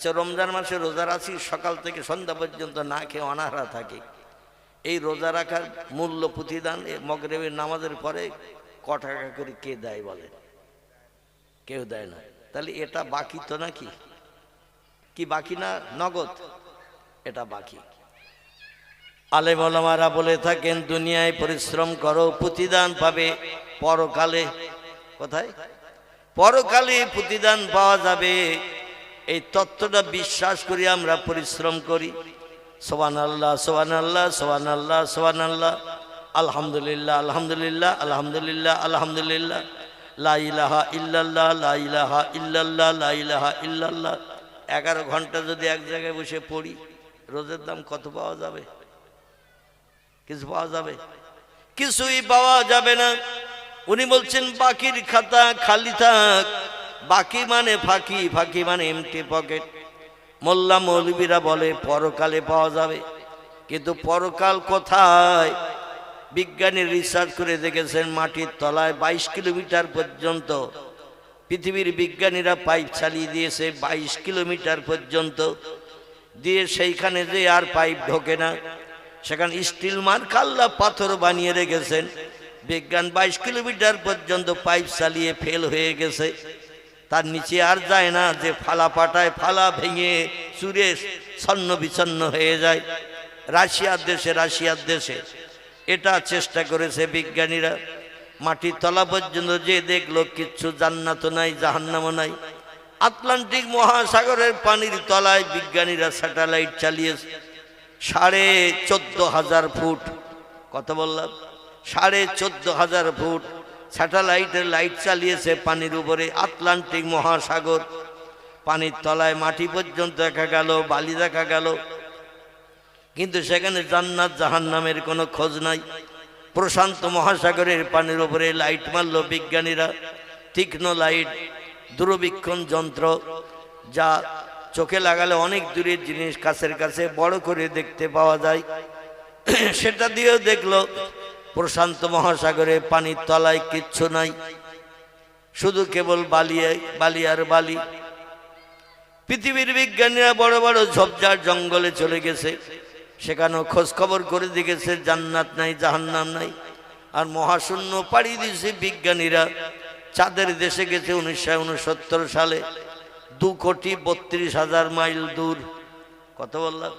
আচ্ছা, রমজান মাসে রোজা রাখি, সকাল থেকে সন্ধ্যা পর্যন্ত না খেয়ে অনাহারা থাকি, এই রোজা রাখার মূল্য প্রতিদান মাগরিবের নামাজের পরে ক টাকা করে কে দেয় বলে? কেউ দেয় না। তাহলে এটা বাকি তো নাকি? কি বাকি না নগদ? এটা বাকি। আলেম ওলামারা বলে থাকেন দুনিয়ায় পরিশ্রম করো, প্রতিদান পাবে পরকালে। কোথায়? পরকালে প্রতিদান পাওয়া যাবে। এই তত্ত্বটা বিশ্বাস করি আমরা পরিশ্রম করি। সুবহানাল্লাহ, সুবহানাল্লাহ, সুবহানাল্লাহ, সুবহানাল্লাহ, আলহামদুলিল্লাহ, আলহামদুলিল্লাহ, আলহামদুলিল্লাহ, আলহামদুলিল্লাহ, লা ইলাহা ইল্লাল্লাহ, লা ইলাহা ইল্লাল্লাহ, লা ইলাহা ইল্লাল্লাহ। 11 ঘন্টা যদি এক জায়গায় বসে পড়ি, রোজের দাম কত পাওয়া যাবে? কিছু পাওয়া যাবে? কিছুই পাওয়া যাবে না। উনি বলছেন বাকির খাতা খালি থাক। বাকি মানে ফাঁকি, ফাঁকি মানে এমটি পকেট। মোল্লা মৌলবীরা বলে পরকালে পাওয়া যাবে, কিন্তু পরকাল কোথায়? বিজ্ঞানী রিসার্চ করে দেখেছেন মাটির তলায় 22 কিলোমিটার পর্যন্ত পৃথিবীর বিজ্ঞানীরা পাইপ চালিয়ে দিয়েছে, 22 কিলোমিটার পর্যন্ত দিয়ে সেইখানে যে আর পাইপ ঢোকে না, সেখানে স্টিল মার্কাল্লা পাথর বানিয়ে রেখেছেন। বিজ্ঞান 22 কিলোমিটার পর্যন্ত পাইপ চালিয়ে ফেল হয়ে গেছে, তার নিচে আর যায় না, যে ফালা পাটায় ফালা ভেঙে চুরে ছন্ন বিছন্ন হয়ে যায়। রাশিয়ার দেশে এটা চেষ্টা করেছে বিজ্ঞানীরা, মাটির তলা পর্যন্ত যে দেখলো কিচ্ছু জান্নাত নাই, জাহান্নামও নাই। আটলান্টিক মহাসাগরের পানির তলায় বিজ্ঞানীরা স্যাটেলাইট চালিয়েছে 14,500 ফুট। কত বললাম? 14,500 ফুট স্যাটেলাইটের লাইট চালিয়েছে পানির উপরে। আটলান্টিক মহাসাগর পানির তলায় মাটি পর্যন্ত দেখা গেল, বালি দেখা গেল, কিন্তু সেখানে জান্নাত জাহান্নামের কোনো খোঁজ নাই। প্রশান্ত মহাসাগরের পানির উপরে লাইট মারল বিজ্ঞানীরা, তীক্ষ্ণ লাইট, দূরবীক্ষণ যন্ত্র, যা চোখে লাগালে অনেক দূরের জিনিস কাছের কাছে বড় করে দেখতে পাওয়া যায়। সেটা দিয়েও দেখলো প্রশান্ত মহাসাগরে পানির তলায় কিচ্ছু নাই, শুধু কেবল বালি আর বালি। পৃথিবীর বিজ্ঞানীরা বড় বড় ঝোপঝাড় জঙ্গলে চলে গেছে, সেখানেও খোঁজ খবর করে দেখেছে জান্নাত নাই, জাহান্নাম নাই। আর মহাশূন্য পাড়ি দিয়েছে বিজ্ঞানীরা, চাঁদের দেশে গেছে 1969 সালে, 2,32,000 মাইল দূর। কত বললাম?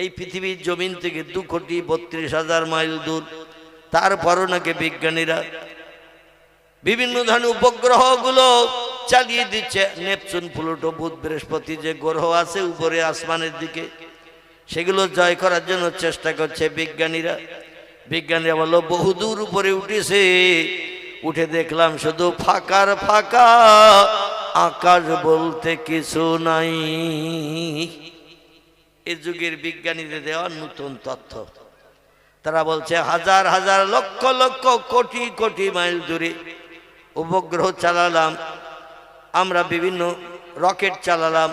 এই পৃথিবীর জমিন থেকে 2,32,000 মাইল দূর। তারপরও নাকি বিজ্ঞানীরা বিভিন্ন ধরনের উপগ্রহগুলো চালিয়ে দিচ্ছে। নেপচুন, প্লুটো, বুধ, বৃহস্পতি যে গ্রহ আছে উপরে আসমানের দিকে, সেগুলো জয় করার জন্য চেষ্টা করছে বিজ্ঞানীরা। বিজ্ঞানীরা বলল বহুদূর উপরে উঠেছে, উঠে দেখলাম শুধু ফাঁকার ফাঁকা, আকাশ বলতে কিছু নাই। এই যুগের বিজ্ঞানীদের দেওয়া নতুন তথ্য। তারা বলছে হাজার হাজার লক্ষ লক্ষ কোটি কোটি মাইল দূরে উপগ্রহ চালালাম আমরা, বিভিন্ন রকেট চালালাম,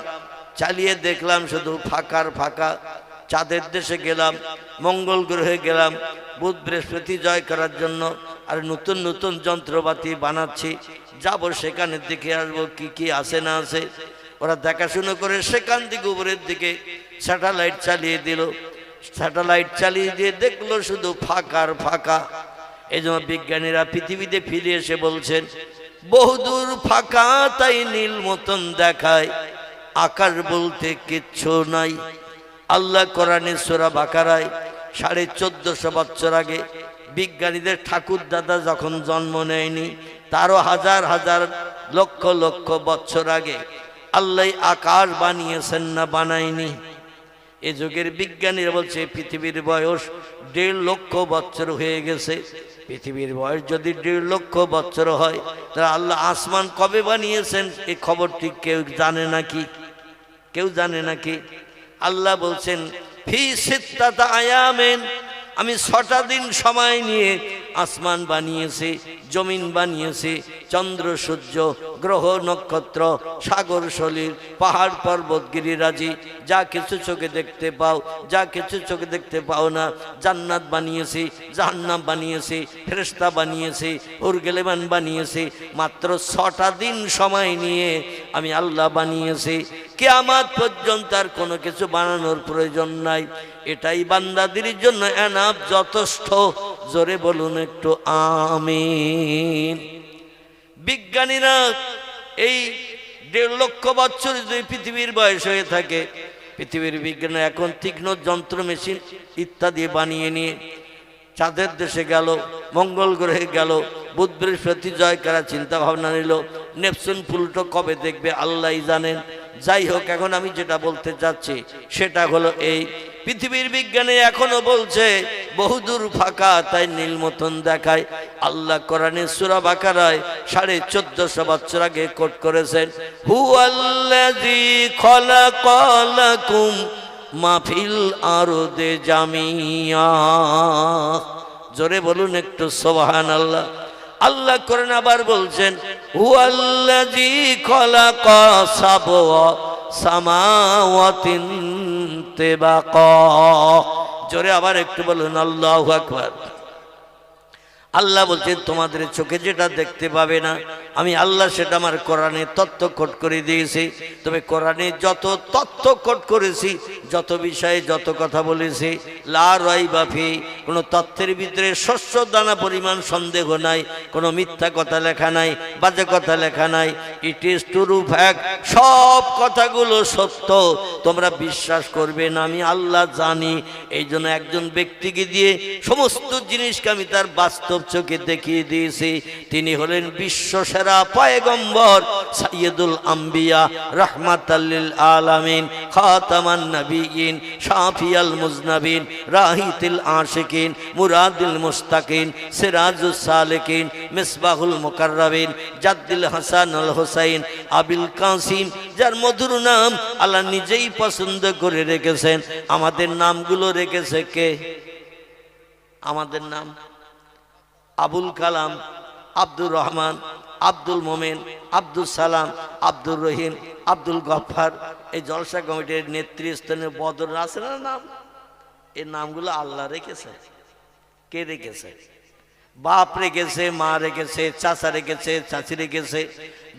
চালিয়ে দেখলাম শুধু ফাঁকার ফাঁকা। চাঁদের দেশে গেলাম, মঙ্গল গ্রহে গেলাম, বুধ বৃহস্পতি জয় করার জন্য আর নতুন নতুন যন্ত্রপাতি বানাচ্ছি, যাব সেখানে দেখে আসবো কি কি আছে না আছে। ওরা দেখাশুনো করে সেখান থেকে উপরের দিকে স্যাটেলাইট চালিয়ে দিল। স্যাটেলাইট চালিয়ে দিয়ে দেখলো শুধু ফাঁকার ফাঁকা। এই জন্য বিজ্ঞানীরা পৃথিবীতে ফিরে এসে বলছেন বহুদূর ফাঁকা, তাই নীল মতন দেখায়, আকাশ বলতে কিচ্ছু নাই। আল্লাহ কোরআনে সূরা বাকারায় 1450 বছর আগে বিজ্ঞানীদের ঠাকুর দাদা যখন জন্ম নেয়নি, তারও হাজার হাজার লক্ষ লক্ষ বছর আগে আল্লাহ আকাশ বানিয়েছেন না বানায়নি? এ যুগের বিজ্ঞানীরা বলছে পৃথিবীর বয়স 1.5 লক্ষ বছর হয়ে গেছে। পৃথিবীর বয়স যদি 1.5 লক্ষ বছর হয়, তাহলে আল্লাহ আসমান কবে বানিয়েছেন এই খবরটি কেউ জানে নাকি? কেউ জানে নাকি? আল্লাহ বলছেন ফি সিত্তাতি আয়ামিন, আমি 6টা দিন সময় নিয়ে আসমান বানিয়েছি, জমিন বানিয়েছি, চন্দ্র সূর্য গ্রহ নক্ষত্র সাগর সলিল পাহাড় পর্বত গিরিরাজি, যা কিছু চোখে দেখতে পাও, যা কিছু চোখে দেখতে পাও না, জান্নাত বানিয়েছি, জাহান্নাম বানিয়েছি, ফেরেশতা বানিয়েছি, হুরগেলেমান বানিয়েছি। মাত্র 6টা দিন সময় নিয়ে আমি আল্লাহ বানিয়েছি। কিয়ামত পর্যন্ত আর কোনো কিছু বানানোর প্রয়োজন নাই। এটাই বান্দাদের জন্য এনাফ, যথেষ্ট। জোরে বলুন একটু আমিন। বিজ্ঞানীরা এই 1.5 লক্ষ বছর যদি পৃথিবীর বয়স হয়ে থাকে, পৃথিবীর বিজ্ঞানী এখন তীক্ষ্ণ যন্ত্র, মেশিন ইত্যাদি বানিয়ে নিয়ে চাঁদের দেশে গেল, মঙ্গল গ্রহে গেল, বুধ বৃহস্পতি জয় করার চিন্তা ভাবনা নিল। নেপচুন প্লুটো কবে দেখবে আল্লাহই জানেন। যাই হোক, এখন আমি যেটা বলতে চাচ্ছি সেটা হলো এই, পৃথিবীর বিজ্ঞানী এখনো বলছে বহুদূর ফাঁকা, তাই নীল মতন দেখায়। আল্লাহ কোরআনে সূরা বাকারায় 1450 বছর আগে কোট করেছেন, হুয়াল্লাযী খালাকালাকুম মা ফিল আরদে জামিয়া। জোরে বলুন একটু সুবহানাল্লাহ। আল্লাহ কোরআন আবার বলছেন, হুয়াল্লাযী খালাকা সাবআ সামাওয়াতিন তিবাকা। জোরে আবার একটু বলুন আল্লাহু আকবার। আল্লাহ বলছেন, তোমাদের চোখে যেটা দেখতে পাবে না, আমি আল্লাহ সেটা আমার কোরআনে তথ্য কোট করে দিয়েছি। তবে কোরআনে যত তথ্য কোট করেছি, যত বিষয়ে যত কথা বলেছি, লা রাইবা ফি, কোনো তথ্যের ভিতরে শস্য দানা পরিমাণ সন্দেহ নাই, কোনো মিথ্যা কথা লেখা নাই, বাজে কথা লেখা নাই। ইট ইজ ট্রু ফ্যাক্ট, সব কথাগুলো সত্য। তোমরা বিশ্বাস করবে না, আমি আল্লাহ জানি। এই জন্য একজন ব্যক্তিকে দিয়ে সমস্ত জিনিসকে আমি তার বাস্তব চোখে দেখিয়ে দিয়েছি। তিনি হলেন বিশ্ব সেরা পয়গম্বর, সাইয়্যিদুল আম্বিয়া, রাহমাতাল লিল আলামিন, খাতামান নবিয়্যিন, শাফিয়াল মুজনাবিন, রাহিতুল আশিকিন, মুরাদুল মুস্তাকিন, সিরাজুস সালিকিন, মিসবাহুল মুকাররাবিন, জাদ্দুল হাসান আল হুসাইন, আবিল কাসিম, যার মধুর নাম আল্লাহ নিজেই পছন্দ করে রেখেছেন। আমাদের নামগুলো রেখেছে কে? আমাদের নাম আবুল কালাম, আব্দুর রহমান, আব্দুল মোমেন, আব্দুল সালাম, আব্দুর রহিম, আব্দুল গফফার। এই জলসা কমিটির নেতৃস্থানীয় বদর আছে না নাম, এই নামগুলো আল্লাহ রেখেছে। কে রেখেছে? বাপ রেখেছে, মা রেখেছে, চাচা রেখেছে, চাচি রেখেছে,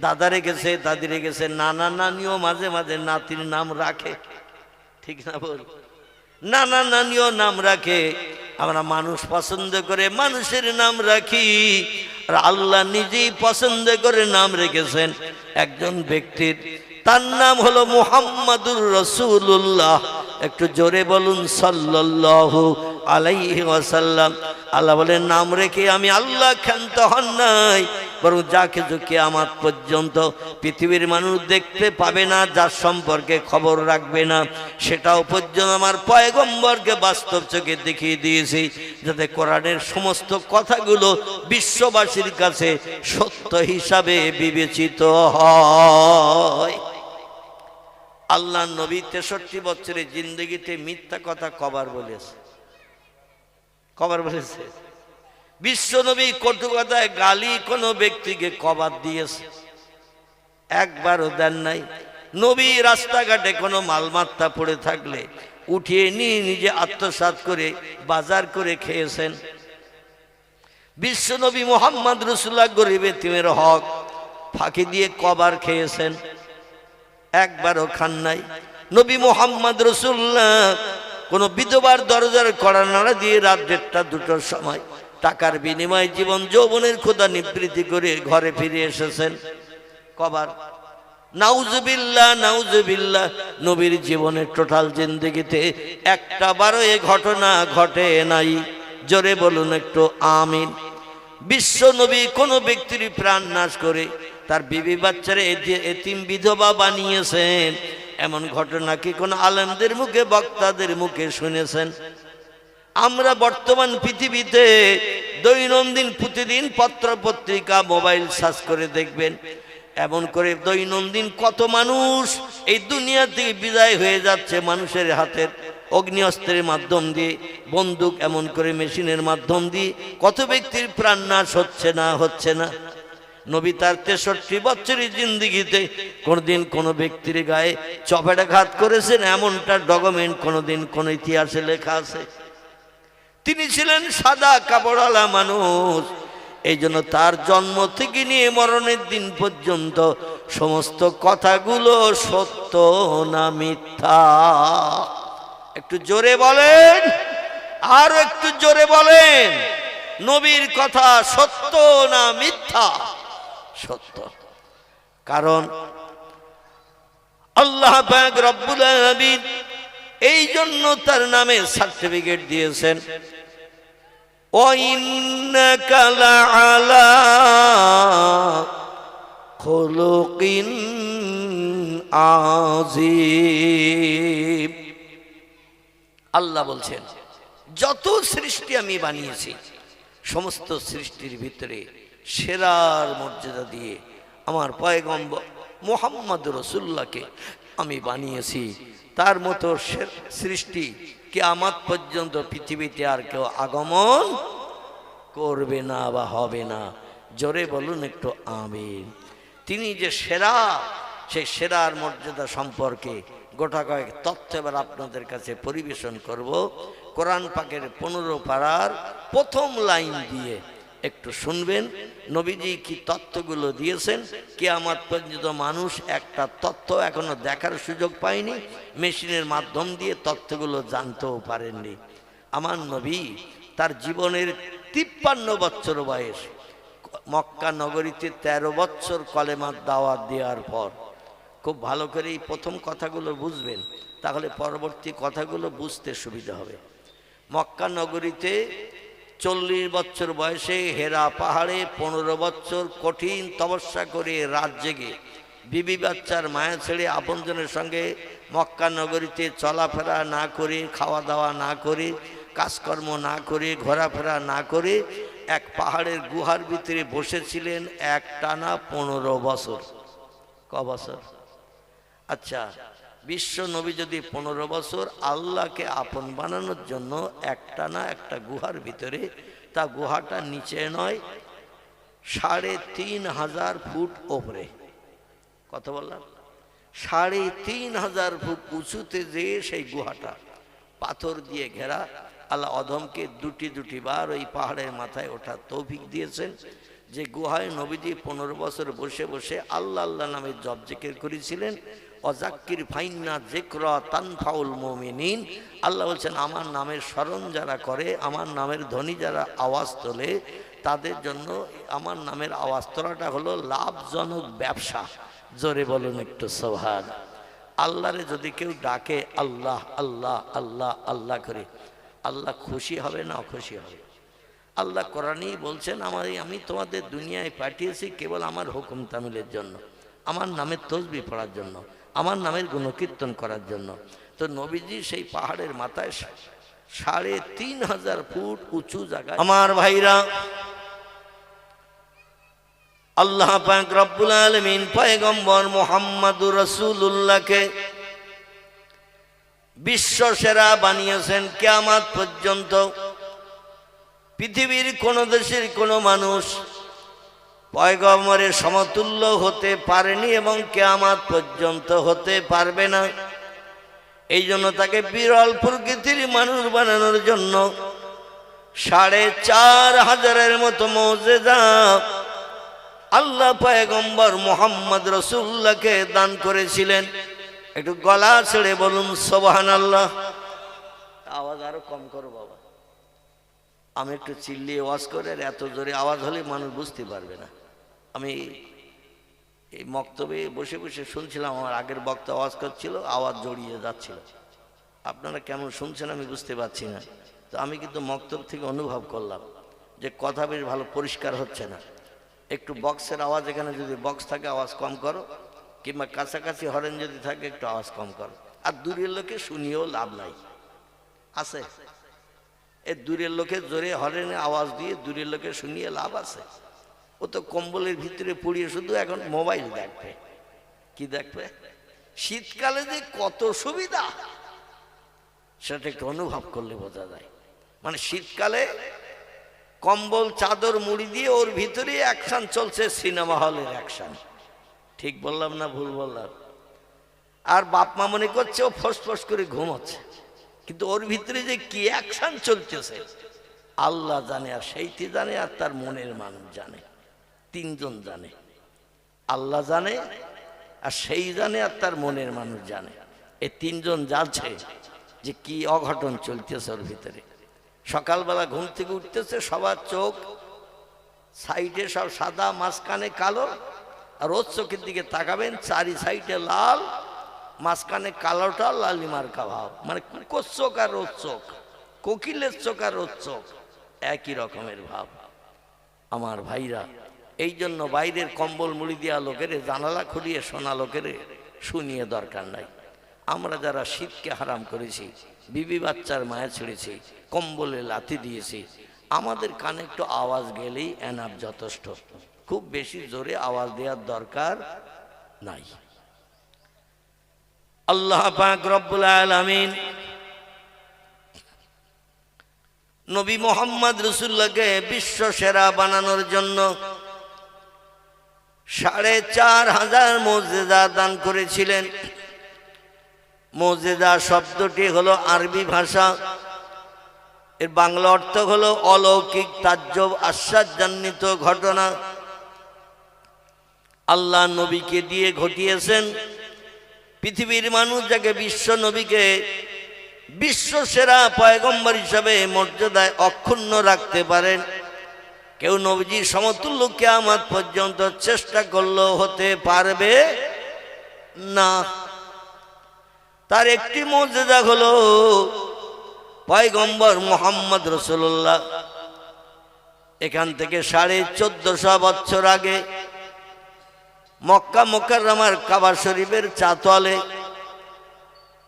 দাদা রেখেছে, দাদি রেখেছে, নানা নানিও মাঝে মাঝে নাতির নাম রাখে, ঠিক না বল? নানা নানিও নাম রাখে। আমরা মানুষ পছন্দ করে মানুষের নাম রাখি, আর আল্লাহ নিজেই পছন্দ করে নাম রেখেছেন একজন ব্যক্তির। তার নাম হলো মুহাম্মাদুর রাসূলুল্লাহ। একটু জোরে বলুন সাল্লাল্লাহু আলাইহি ওয়াসাল্লাম। আল্লাহ বলেন, নাম রেখে আমি আল্লাহ ক্ষান্ত হন নাই, বরং যাকে কিয়ামত পর্যন্ত পৃথিবীর মানুষ দেখতে পাবে না, যার সম্পর্কে খবর রাখবে না, সেটাও পর্যন্ত আমার পয়গম্বরকে বাস্তব চোখে দেখিয়ে দিয়েছি, যাতে কোরআনের সমস্ত কথাগুলো বিশ্ববাসীর কাছে সত্য হিসাবে বিবেচিত হয়। আল্লাহ নবী 63 বছরের জিন্দগিতে মিথ্যা কথা কবার বলেছে? কবার বলেছে? বিশ্ব নবী কটু কথায় গালি কোনো ব্যক্তিকে কবার দিয়েছে? একবারও দেন নাই। নবী রাস্তাঘাটে কোনো মালমাত্তা পড়ে থাকলে উঠিয়ে নিয়ে নিজে আত্মসাৎ করে বাজার করে খেয়েছেন। বিশ্ব নবী মুহাম্মদ রাসূলুল্লাহ গরিব এতিমের হক ফাঁকি দিয়ে কবার খেয়েছেন? একবারও খান নাই। নবী মুহাম্মদ রাসূলুল্লাহ কোন বিধবার দরজার কড়া নাড়া দিয়ে রাত 1টা-2টার সময় টাকার বিনিময়ে জীবন যৌবনের ক্ষুধা নিবৃত্তি করে ঘরে ফিরে এসেছেন? কবার? নাউজুবিল্লাহ, নাউজুবিল্লাহ। নবীর জীবনের টোটাল জিন্দেগিতে একটা বারও এ ঘটনা ঘটে নাই। জোরে বলুন একটু আমিন। বিশ্ব নবী কোনো ব্যক্তির প্রাণ নাশ করে তার বিবি বাচ্চারে এতিম বিধবা বানিয়েছেন, এমন ঘটনা কি কোন আলেমদের মুখে, বক্তাদের মুখে শুনেছেন? আমরা বর্তমান পৃথিবীতে দৈনন্দিন প্রতিদিন পত্র পত্রিকা, মোবাইল সার্চ করে দেখবেন, এমন করে দৈনন্দিন কত মানুষ এই দুনিয়া থেকে বিদায় হয়ে যাচ্ছে মানুষের হাতের অগ্নি অস্ত্রের মাধ্যম দিয়ে, বন্দুক এমন করে মেশিনের মাধ্যম দিয়ে কত ব্যক্তির প্রাণ নাশ হচ্ছে না। নবী তার 63 বছরের জিন্দেগিতে কোনদিন কোনো ব্যক্তির গায়ে চপেটাঘাত করেছেন এমনটা ডকুমেন্ট কোনদিন কোন ইতিহাসে লেখা আছে? তিনি ছিলেন সাদা কাপড়ওয়ালা মানুষ। এই জন্য তার জন্ম থেকে নিয়ে মরণের দিন পর্যন্ত সমস্ত কথাগুলো সত্য না মিথ্যা? একটু জোরে বলেন, আর একটু জোরে বলেন, নবীর কথা সত্য না মিথ্যা? সত্য। কারণ আল্লাহ পাক রব্বুল আলামিন এই জন্য তার নামে সার্টিফিকেট দিয়েছেন, ওয়া ইন্নাকা লাআলা খুলুকিন আযীম। আল্লাহ বলছেন, যত সৃষ্টি আমি বানিয়েছি সমস্ত সৃষ্টির ভিতরে সেরার মর্যাদা দিয়ে আমার পয়গম্বর মুহাম্মদ রাসূলুল্লাহকে আমি বানিয়েছি। তার মতো সৃষ্টি কিয়ামত পর্যন্ত পৃথিবীতে আর কেউ আগমন করবে না বা হবে না। জোরে বলুন একটু আমিন। তিনি যে সেরা, সেই সেরার মর্যাদা সম্পর্কে গোটা কয়েক তথ্য এবার আপনাদের কাছে পরিবেশন করব। কোরআন পাকের 15 পারার প্রথম লাইন দিয়ে একটু শুনবেন নবীজি কি তথ্যগুলো দিয়েছেন। কিয়ামত পর্যন্ত মানুষ একটা তথ্য এখনো দেখার সুযোগ পায়নি, মেশিনের মাধ্যম দিয়ে তথ্যগুলো জানতেও পারেননি। আমার নবী তার জীবনের 53 বছর বয়স, মক্কা নগরীতে 13 বছর কলেমার দাওয়াত দেওয়ার পর, খুব ভালো করে এই প্রথম কথাগুলো বুঝবেন, তাহলে পরবর্তী কথাগুলো বুঝতে সুবিধা হবে। মক্কা নগরীতে 40 বছর বয়সে হেরা পাহাড়ে 15 বছর কঠিন তপস্যা করে রাত জেগে বিবি বাচ্চার মায়া ছেড়ে আপনজনের সঙ্গে মক্কা নগরীতে চলাফেরা না করে, খাওয়া দাওয়া না করে, কাজকর্ম না করে, ঘোরাফেরা না করে এক পাহাড়ের গুহার ভিতরে বসেছিলেন একটানা 15 বছর। ক বছর? আচ্ছা, বিশ্ব নবী যদি 15 বছর আল্লাহকে আপন বানানোর জন্য একটানা একটা গুহার ভিতরে, তা গুহাটা নিচে নয়, 3500 ফুট ওপরে। কত বললাম? 3500 ফুট উঁচুতে যে সেই গুহাটা পাথর দিয়ে ঘেরা। আল্লাহ অদমকে দুটি বার ওই পাহাড়ের মাথায় ওঠা তৌফিক দিয়েছেন, যে গুহায় নবীজি 15 বছর বসে বসে আল্লাহ আল্লাহ নামে জপ জিকির করেছিলেন। অজাক্কির ফাইন্না যিকরা তানফাউল মুমিনিন। আল্লাহ বলছেন, আমার নামের স্মরণ যারা করে, আমার নামের ধ্বনি যারা আওয়াজ তোলে, তাদের জন্য আমার নামের আওয়াজ তোলাটা হলো লাভজনক ব্যবসা। জোরে বলুন একটু সুবহান। আল্লাহরে যদি কেউ ডাকে আল্লাহ আল্লাহ আল্লাহ আল্লাহ করে, আল্লাহ খুশি হবে না অখুশি হবে? আল্লাহ কোরআনেই বলছেন, আমি তোমাদের দুনিয়ায় পাঠিয়েছি কেবল আমার হুকুম তামিলের জন্য, আমার নামের তসবিহ পড়ার জন্য, আমার নামের গুণকীর্তন করার জন্য। তো নবীজি সেই পাহাড়ের মাথায় 3500 ফুট উঁচু জায়গায়, আমার ভাইরা, আল্লাহ পাক রব্বুল আলামিন পয়গম্বর মুহাম্মদুর রাসূলুল্লাহকে বিশ্ব সেরা বানিয়েছেন। কিয়ামত পর্যন্ত পৃথিবীর কোন দেশের কোন মানুষ পয়গম্বরের সমতুল্য হতে পারেনি এবং কিয়ামত পর্যন্ত হতে পারবে না। এই জন্য তাকে বিরল প্রকৃতির মানুষ বানানোর জন্য 4500-এর মতো মুজিজা আল্লাহ পয়গম্বর মুহাম্মদ রাসূলুল্লাহকে দান করেছিলেন। একটু গলা ছেড়ে বলুন সুবহানাল্লাহ। আওয়াজ আরো কম করো বাবা, আমি একটু চিল্লিয়ে ওয়াজ করে, আর এত জোরে আওয়াজ হলে মানুষ বুঝতে পারবে না। আমি এই মক্তবে বসে বসে শুনছিলাম, আমার আগের বক্তা আওয়াজ করছিল, আওয়াজ জড়িয়ে যাচ্ছিল। আপনারা কেমন শুনছেন আমি বুঝতে পারছি না। তো আমি কিন্তু মক্তব থেকে অনুভব করলাম যে কথা বেশ ভালো পরিষ্কার হচ্ছে না। একটু বক্সের আওয়াজ, এখানে যদি বক্স থাকে আওয়াজ কম করো, কিংবা কাছাকাছি হরেন যদি থাকে একটু আওয়াজ কম করো। আর দূরের লোকে শুনিয়েও লাভ নাই, আছে? এ দূরের লোকে জোরে হরেনে আওয়াজ দিয়ে দূরের লোকে শুনিয়ে লাভ আছে? ও তো কম্বলের ভিতরে পড়িয়ে শুধু এখন মোবাইল দেখবে। কি দেখবে? শীতকালে যে কত সুবিধা সেটা একটু অনুভব করলে বোঝা যায়। মানে শীতকালে কম্বল চাদর মুড়ি দিয়ে ওর ভিতরে অ্যাকশন চলছে, সিনেমা হলের অ্যাকশন। ঠিক বললাম না ভুল বললাম? আর বাপ মা মনে করছে ও ফসফস করে ঘুমাচ্ছে, কিন্তু ওর ভিতরে যে কি অ্যাকশন চলতেছে আল্লাহ জানে, আর সেইটি জানে, আর তার মনের মানুষ জানে। তিনজন জানে, আল্লাহ জানে, আর সেই জানে আর তার মনের মানুষ জানে। এই তিনজন জানছে যে কি অঘটন চলতেছে ওর ভিতরে। সকালবেলা ঘুম থেকে উঠতেছে, সবার চোখ সাইডে সব সাদা, মাঝখানে কালো। আর ওর চোখের দিকে তাকাবেন, চারি সাইডে লাল, মাঝখানে কালোটা লালিমার ভাব, মানে কুকুর চোখ আর ওর চোখ, কোকিলের চোখ আর ওর চোখ একই রকমের ভাব। আমার ভাইরা, এই জন্য বাইরের কম্বল মুড়ি দেওয়া লোকের জানালা খুলিয়ে শোনা লোকের শুনিয়ে দরকার নাই। আমরা যারা শীতকে হারাম করেছি, বিবি বাচ্চার মায়া ছেড়েছি, কম্বলে লাথি দিয়েছি, আমাদের কানে একটু আওয়াজ গেলেই এনাফ, যথেষ্ট। খুব বেশি জোরে আওয়াজ দেওয়ার দরকার নাই। আল্লাহ পাক রব্বুল আলামিন নবী মুহাম্মদ রাসূলুল্লাহকে বিশ্ব সেরা বানানোর জন্য ৪৫০০ মুজিজা দান করেছিলেন। মুজিজা শব্দটি হলো আরবি ভাষা, এর বাংলা অর্থ হলো অলৌকিক, তাজ্জব, আশ্চর্যান্বিত ঘটনা। আল্লাহ নবীকে দিয়ে ঘটিয়েছেন। পৃথিবীর মানুষ যাকে বিশ্ব নবীকে বিশ্ব সেরা পয়গম্বর হিসাবে মর্যাদায় অক্ষুণ্ণ রাখতে পারেন, কেউ নবীজির সমতুল্য কিয়ামত পর্যন্ত চেষ্টা করলেও হতে পারবে না। তার একটি মর্যাদা হলো পয়গম্বর মুহাম্মদ রাসূলুল্লাহ এখান থেকে ১৪৫০ বছর আগে মক্কা মুকাররমার কাবা শরীফের চাতলে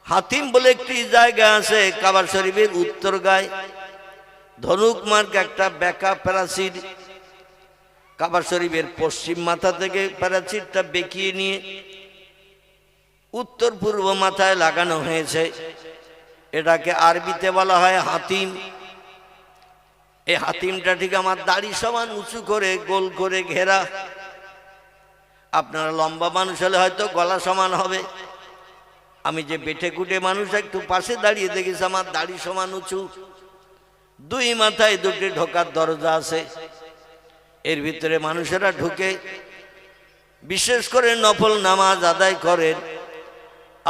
হাতিম বলে একটি জায়গা আছে, কাবা শরীফের উত্তর গায়ে ধনুক মার্ক একটা বেঁকা প্রাচীর, কাবা শরীফের পশ্চিম মাথা থেকে প্রাচীরটা বেঁকিয়ে নিয়ে উত্তর পূর্ব মাথায় লাগানো হয়েছে। এটাকে আরবিতে বলা হয় হাতিম। এই হাতিমটা ঠিক আমার দাড়ি সমান উঁচু করে গোল করে ঘেরা। আপনারা লম্বা মানুষ হলে হয়তো গলা সমান হবে, আমি যে বেঠে কুটে মানুষ একটু পাশে দাঁড়িয়ে দেখেছি আমার দাড়ি সমান উঁচু। দুই মাথায় দুটি ঢোকার দরজা আছে, এর ভিতরে মানুষেরা ঢুকে বিশেষ করে নফল নামাজ আদায় করেন,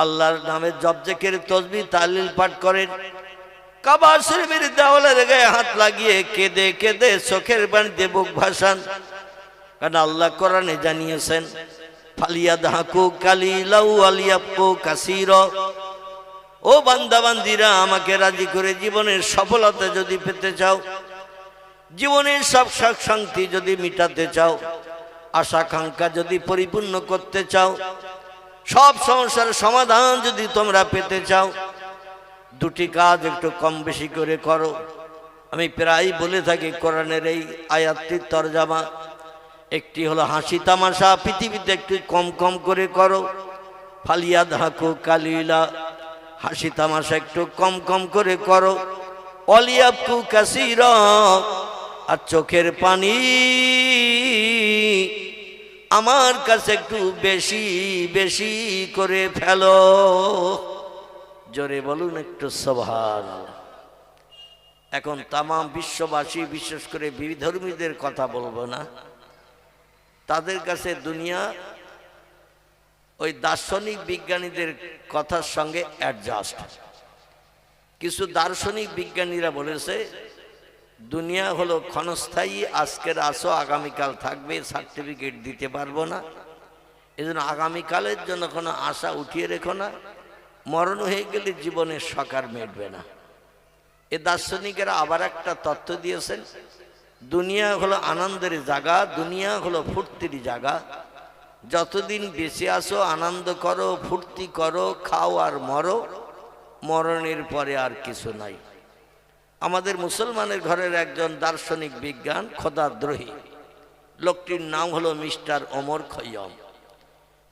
আল্লাহর নামের জপ জিকির তাসবিহ তাহলিল পাঠ করেন। কাবা শরীফের দেওয়ালের গায়ে হাত লাগিয়ে কেঁদে কেঁদে চোখের পানিতে বুক ভাসান, কারণ আল্লাহ কোরআনে জানিয়েছেন ফালিয়াদহাকু কালিলাউ ওয়ালিয়াবকু কাসীরা। ও বান্দা বান্দিরা, আমাকে রাজি করে জীবনের সফলতা যদি পেতে চাও, জীবনের সব সুখ শান্তি যদি মিটাতে চাও, আশা আকাঙ্ক্ষা যদি পরিপূর্ণ করতে চাও, সব সমস্যার সমাধান যদি তোমরা পেতে চাও, দুটি কাজ একটু কম বেশি করে করো। আমি প্রায় বলে থাকি কোরআনের এই আয়াতটির তরজমা, একটি হলো হাসি তামাশা পৃথিবীতে একটু কম কম করে করো, ফালিয়াদহাকু কালিলা, হাসি তামাশা একটু কম কম করে করো, ওয়ালিয়াবকু কাসীরা, আর চোখের পানি আমার কাছে একটু বেশি বেশি করে ফেলো। জোরে বলুন একটু সুবহানাল্লাহ। এখন তাম বিশ্ববাসী, বিশেষ করে বিধর্মীদের কথা বলবো না, তাদের কাছে দুনিয়া ওই দার্শনিক বিজ্ঞানীদের কথার সঙ্গে অ্যাডজাস্ট। কিছু দার্শনিক বিজ্ঞানীরা বলেছে দুনিয়া হলো ক্ষণস্থায়ী, আজকের আসো আগামীকাল থাকবে, সার্টিফিকেট দিতে পারবো না, এজন্য আগামীকালের জন্য কোনো আশা উঠিয়ে রেখো না, মরণ হয়ে গেলে জীবনের সকার মেটবে না। এ দার্শনিকেরা আবার একটা তত্ত্ব দিয়েছেন, দুনিয়া হলো আনন্দের জায়গা, দুনিয়া হলো ফুর্তির জায়গা, যতদিন বেঁচে আসো আনন্দ করো, ফুর্তি করো, খাও আর মরো, মরণের পরে আর কিছু নাই। আমাদের মুসলমানের ঘরের একজন দার্শনিক বিজ্ঞান খোদাদ্রোহী, লোকটির নাম হলো মিস্টার ওমর খৈয়ম।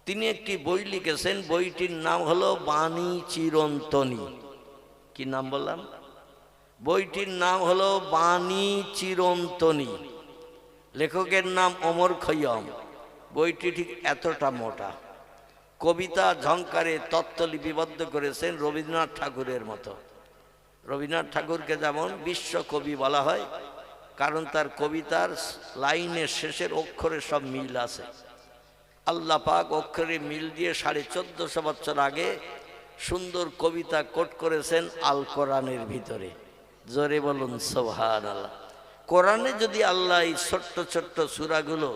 তিনি একটি বই লিখেছেন, বইটির নাম হলো বাণী চিরন্তনী। কি নাম বললাম? বইটির নাম হলো বাণী চিরন্তনী, লেখকের নাম ওমর খৈয়ম। বইটি ঠিক এতটা মোটা, কবিতা ঝংকারে তত্ত্ব লিপিবদ্ধ করেছেন রবীন্দ্রনাথ ঠাকুরের মতো। রবীন্দ্রনাথ ঠাকুরকে যেমন বিশ্বকবি বলা হয়, কারণ তার কবিতার লাইনের শেষের অক্ষরে সব মিল আছে। আল্লাহ পাক অক্ষরে মিল দিয়ে 1450 বছর আগে সুন্দর কবিতা কোট করেছেন আল কোরআনের ভিতরে। জোরে বলুন সুবহানাল্লাহ। কোরআনে যদি আল্লাহ এই ছোট্ট ছোট্ট সূরাগুলো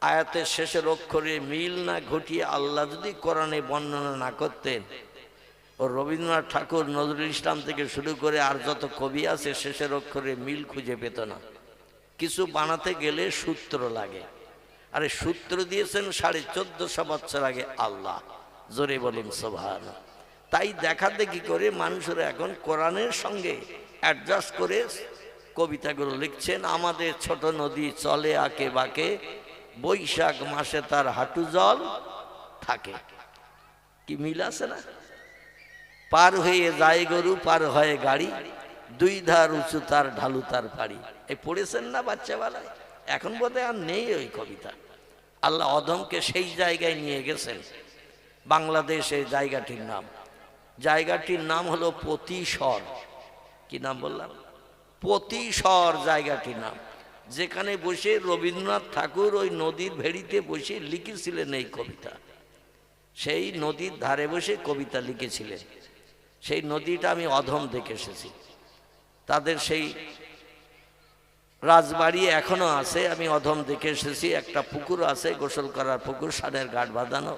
আয়াতের শেষের অক্ষরে মিল না ঘটিয়ে আল্লাহ যদি কোরআনে বর্ণনা না করতেন, ও রবীন্দ্রনাথ ঠাকুর, নজরুল ইসলাম থেকে শুরু করে আর যত কবি আছে শেষের অক্ষরে মিল খুঁজে পেত না। কিছু বানাতে গেলে সূত্র লাগে, আরে সূত্র দিয়েছেন 1450 বছর আগে আল্লাহ। জোরে বলুন সুবহানাল্লাহ। তাই দেখা দেখি করে মানুষেরা এখন কোরআনের সঙ্গে অ্যাডজাস্ট করে কবিতাগুলো লিখছেন। আমাদের ছোট নদী চলে আঁকে বাঁকে, বৈশাখ মাসে তার হাঁটু জল থাকে। কি মিল আছে না? পার হয়ে যায় গরু, পার হয়ে গাড়ি, দুই ধার উঁচু তার ঢালু তার পাড়ি। এই পড়েছেন না বাচ্চাবেলায়? এখন বোধহয় আর নেই ওই কবিতা। আল্লাহ অদমকে সেই জায়গায় নিয়ে গেছেন। বাংলাদেশে জায়গাটির নাম হলো পতিশর। কি নাম বললাম? পতিশর জায়গাটির নাম, যেখানে বসে রবীন্দ্রনাথ ঠাকুর ওই নদীর ভেড়িতে বসে লিখেছিলেন এই কবিতা। সেই নদীর ধারে বসে কবিতা লিখেছিলেন। সেই নদীটা আমি অধম দেখে এসেছি। তাদের সেই রাজবাড়ি এখনো আছে, আমি অধম দেখে এসেছি। একটা পুকুর আছে, গোসল করার পুকুর, সানের ঘাট বাঁধানো।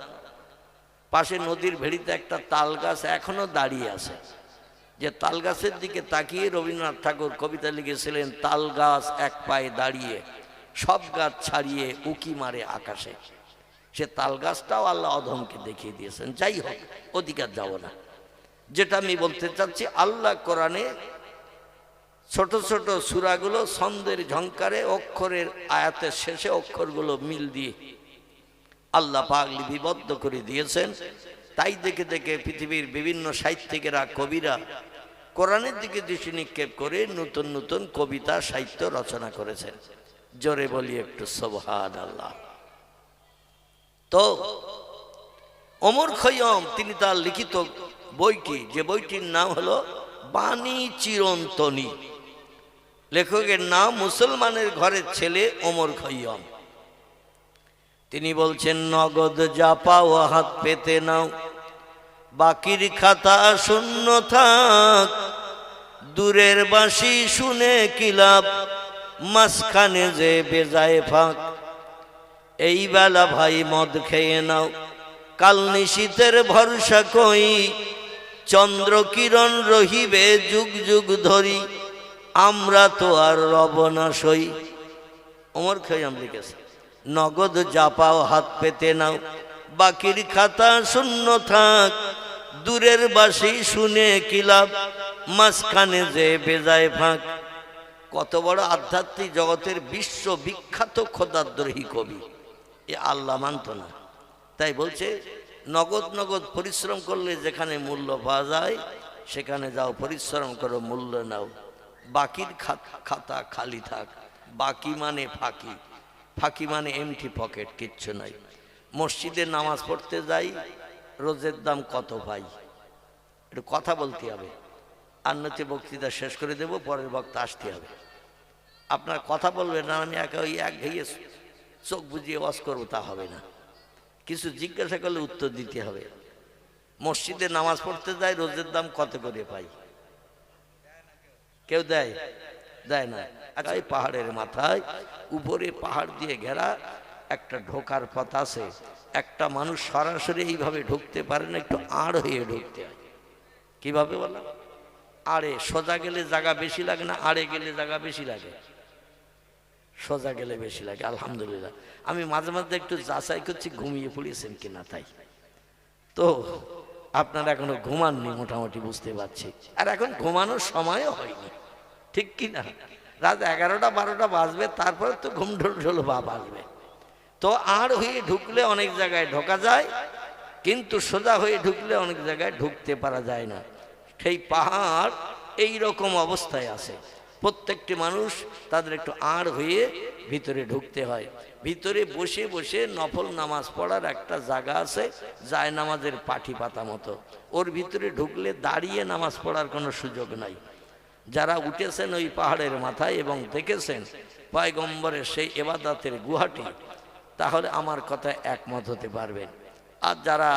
পাশে নদীর ভেড়িতে একটা তাল গাছ এখনো দাঁড়িয়ে আছে, যে তাল গাছের দিকে তাকিয়ে রবীন্দ্রনাথ ঠাকুর কবিতা লিখেছিলেন, তাল গাছ এক পায়ে দাঁড়িয়ে সব গাছ ছাড়িয়ে উকি মারে আকাশে। সে তাল গাছটাও আল্লাহ অধমকে দেখিয়ে দিয়েছেন। যাই হোক, অধিকার যাব না। যেটা আমি বলতে চাচ্ছি, আল্লাহ কোরআনে ছোট ছোট সূরাগুলো ছন্দের ঝংকারে অক্ষরের আয়াতের শেষে অক্ষরগুলো মিল দিয়ে আল্লাহ পাক লিপিবদ্ধ করে দিয়েছেন। তাই দেখে দেখে পৃথিবীর বিভিন্ন সাহিত্যিকেরা, কবিরা কোরআনের দিকে দৃষ্টি নিক্ষেপ করে নতুন নতুন কবিতা সাহিত্য রচনা করেছেন। জোরে বলি একটু সুবহানাল্লাহ। তো ওমর খৈয়ম তিনি তার লিখিত বইটি, যে বইটির নাম হলো বাণী চিরন্তনী, লেখকের নাম মুসলমানের ঘরের ছেলে ওমর খৈয়ম। তিনি বলছেন, নগদ যা পাও হাত পেতে নাও, বাকির খাতা শূন্য থাক, দূরের বাঁশি শুনে কি লাভ, মাঝখানে যে বেজায় ফাঁক। এই বেলা ভাই মদ খেয়ে নাও, কাল নিশীতের ভরসা কই, চন্দ্র কিরণ রহিবে যুগ যুগ ধরি, আমরা তো আর রব না সই। ওমর খৈয়াম লিখেছে, নগদ যা পাও হাত পেতে নাও, বাকির খাতা শূন্য থাক, দূরের বাঁশি শুনে কি লাভ, মাঝখানে যে বেজায় ফাঁক। কত বড় আধ্যাত্মিক জগতের বিশ্ববিখ্যাত খোদাদ্রোহী কবি, এ আল্লাহ মানত না। তাই বলছে, নগদ নগদ পরিশ্রম করলে যেখানে মূল্য পাওয়া যায় সেখানে যাও, পরিশ্রম করো, মূল্য নাও। বাকির খাতা খালি থাক। বাকি মানে ফাঁকি, ফাঁকি মানে এমটি পকেট, কিচ্ছু নাই। মসজিদে নামাজ পড়তে যাই, রোজের দাম কত পাই, একটু কথা বলতে হবে। আর নয়তো বক্তৃতা শেষ করে দেব, পরের বক্তা আসতে হবে। আপনার কথা বলবেন না, আমি একা ওই এক ঘেয়ে চোখ বুঝিয়ে ওয়াজ করবো, তা হবে না। কিছু জিজ্ঞাসা করলে উত্তর দিতে হবে। মসজিদে নামাজ পড়তে যাই, রোজের দাম কত করে পাই? কেউ দেয়? দেয় না। আচ্ছা, এই পাহাড়ের মাথায় উপরে পাহাড় দিয়ে ঘেরা একটা ঢোকার পথ আছে। একটা মানুষ সরাসরি এইভাবে ঢুকতে পারে না, একটু আড় হয়ে ঢুকতে হয়। কিভাবে বললাম? আড়ে। সোজা গেলে জায়গা বেশি লাগে না, আড়ে গেলে জায়গা বেশি লাগে? সোজা গেলে বেশি লাগে। আলহামদুলিল্লাহ, আমি মাঝে মাঝে একটু যাচাই করছি ঘুমিয়ে পড়েছেন কিনা। তাই তো আপনারা এখনো ঘুমাননি মোটামুটি, বুঝতে পারছি। আর এখন ঘুমানোর সময়ও হয়নি, ঠিক কিনা? রাত 11টা 12টা বাজবে, তারপরে তো ঘুম ঢোল ভাব আসবে। তো আড় হয়ে ঢুকলে অনেক জায়গায় ঢোকা যায়, কিন্তু সোজা হয়ে ঢুকলে অনেক জায়গায় ঢুকতে পারা যায় না। সেই পাহাড় এই রকম অবস্থায় আছে। প্রত্যেকটি মানুষ তাদের একটু আড় হয়ে ভিতরে ঢুকতে হয়। ভিতরে বসে বসে নফল নামাজ পড়ার একটা জায়গা আছে, যায় নামাজের পাঠি পাতা মতো। ওর ভিতরে ঢুকলে দাঁড়িয়ে নামাজ পড়ার কোনো সুযোগ নাই। যারা উঠেছেন ওই পাহাড়ের মাথায় এবং দেখেছেন পয়গম্বরের সেই ইবাদতের গুহাটি, তাহলে আমার কথা একমত হতে পারবেন। আর যারা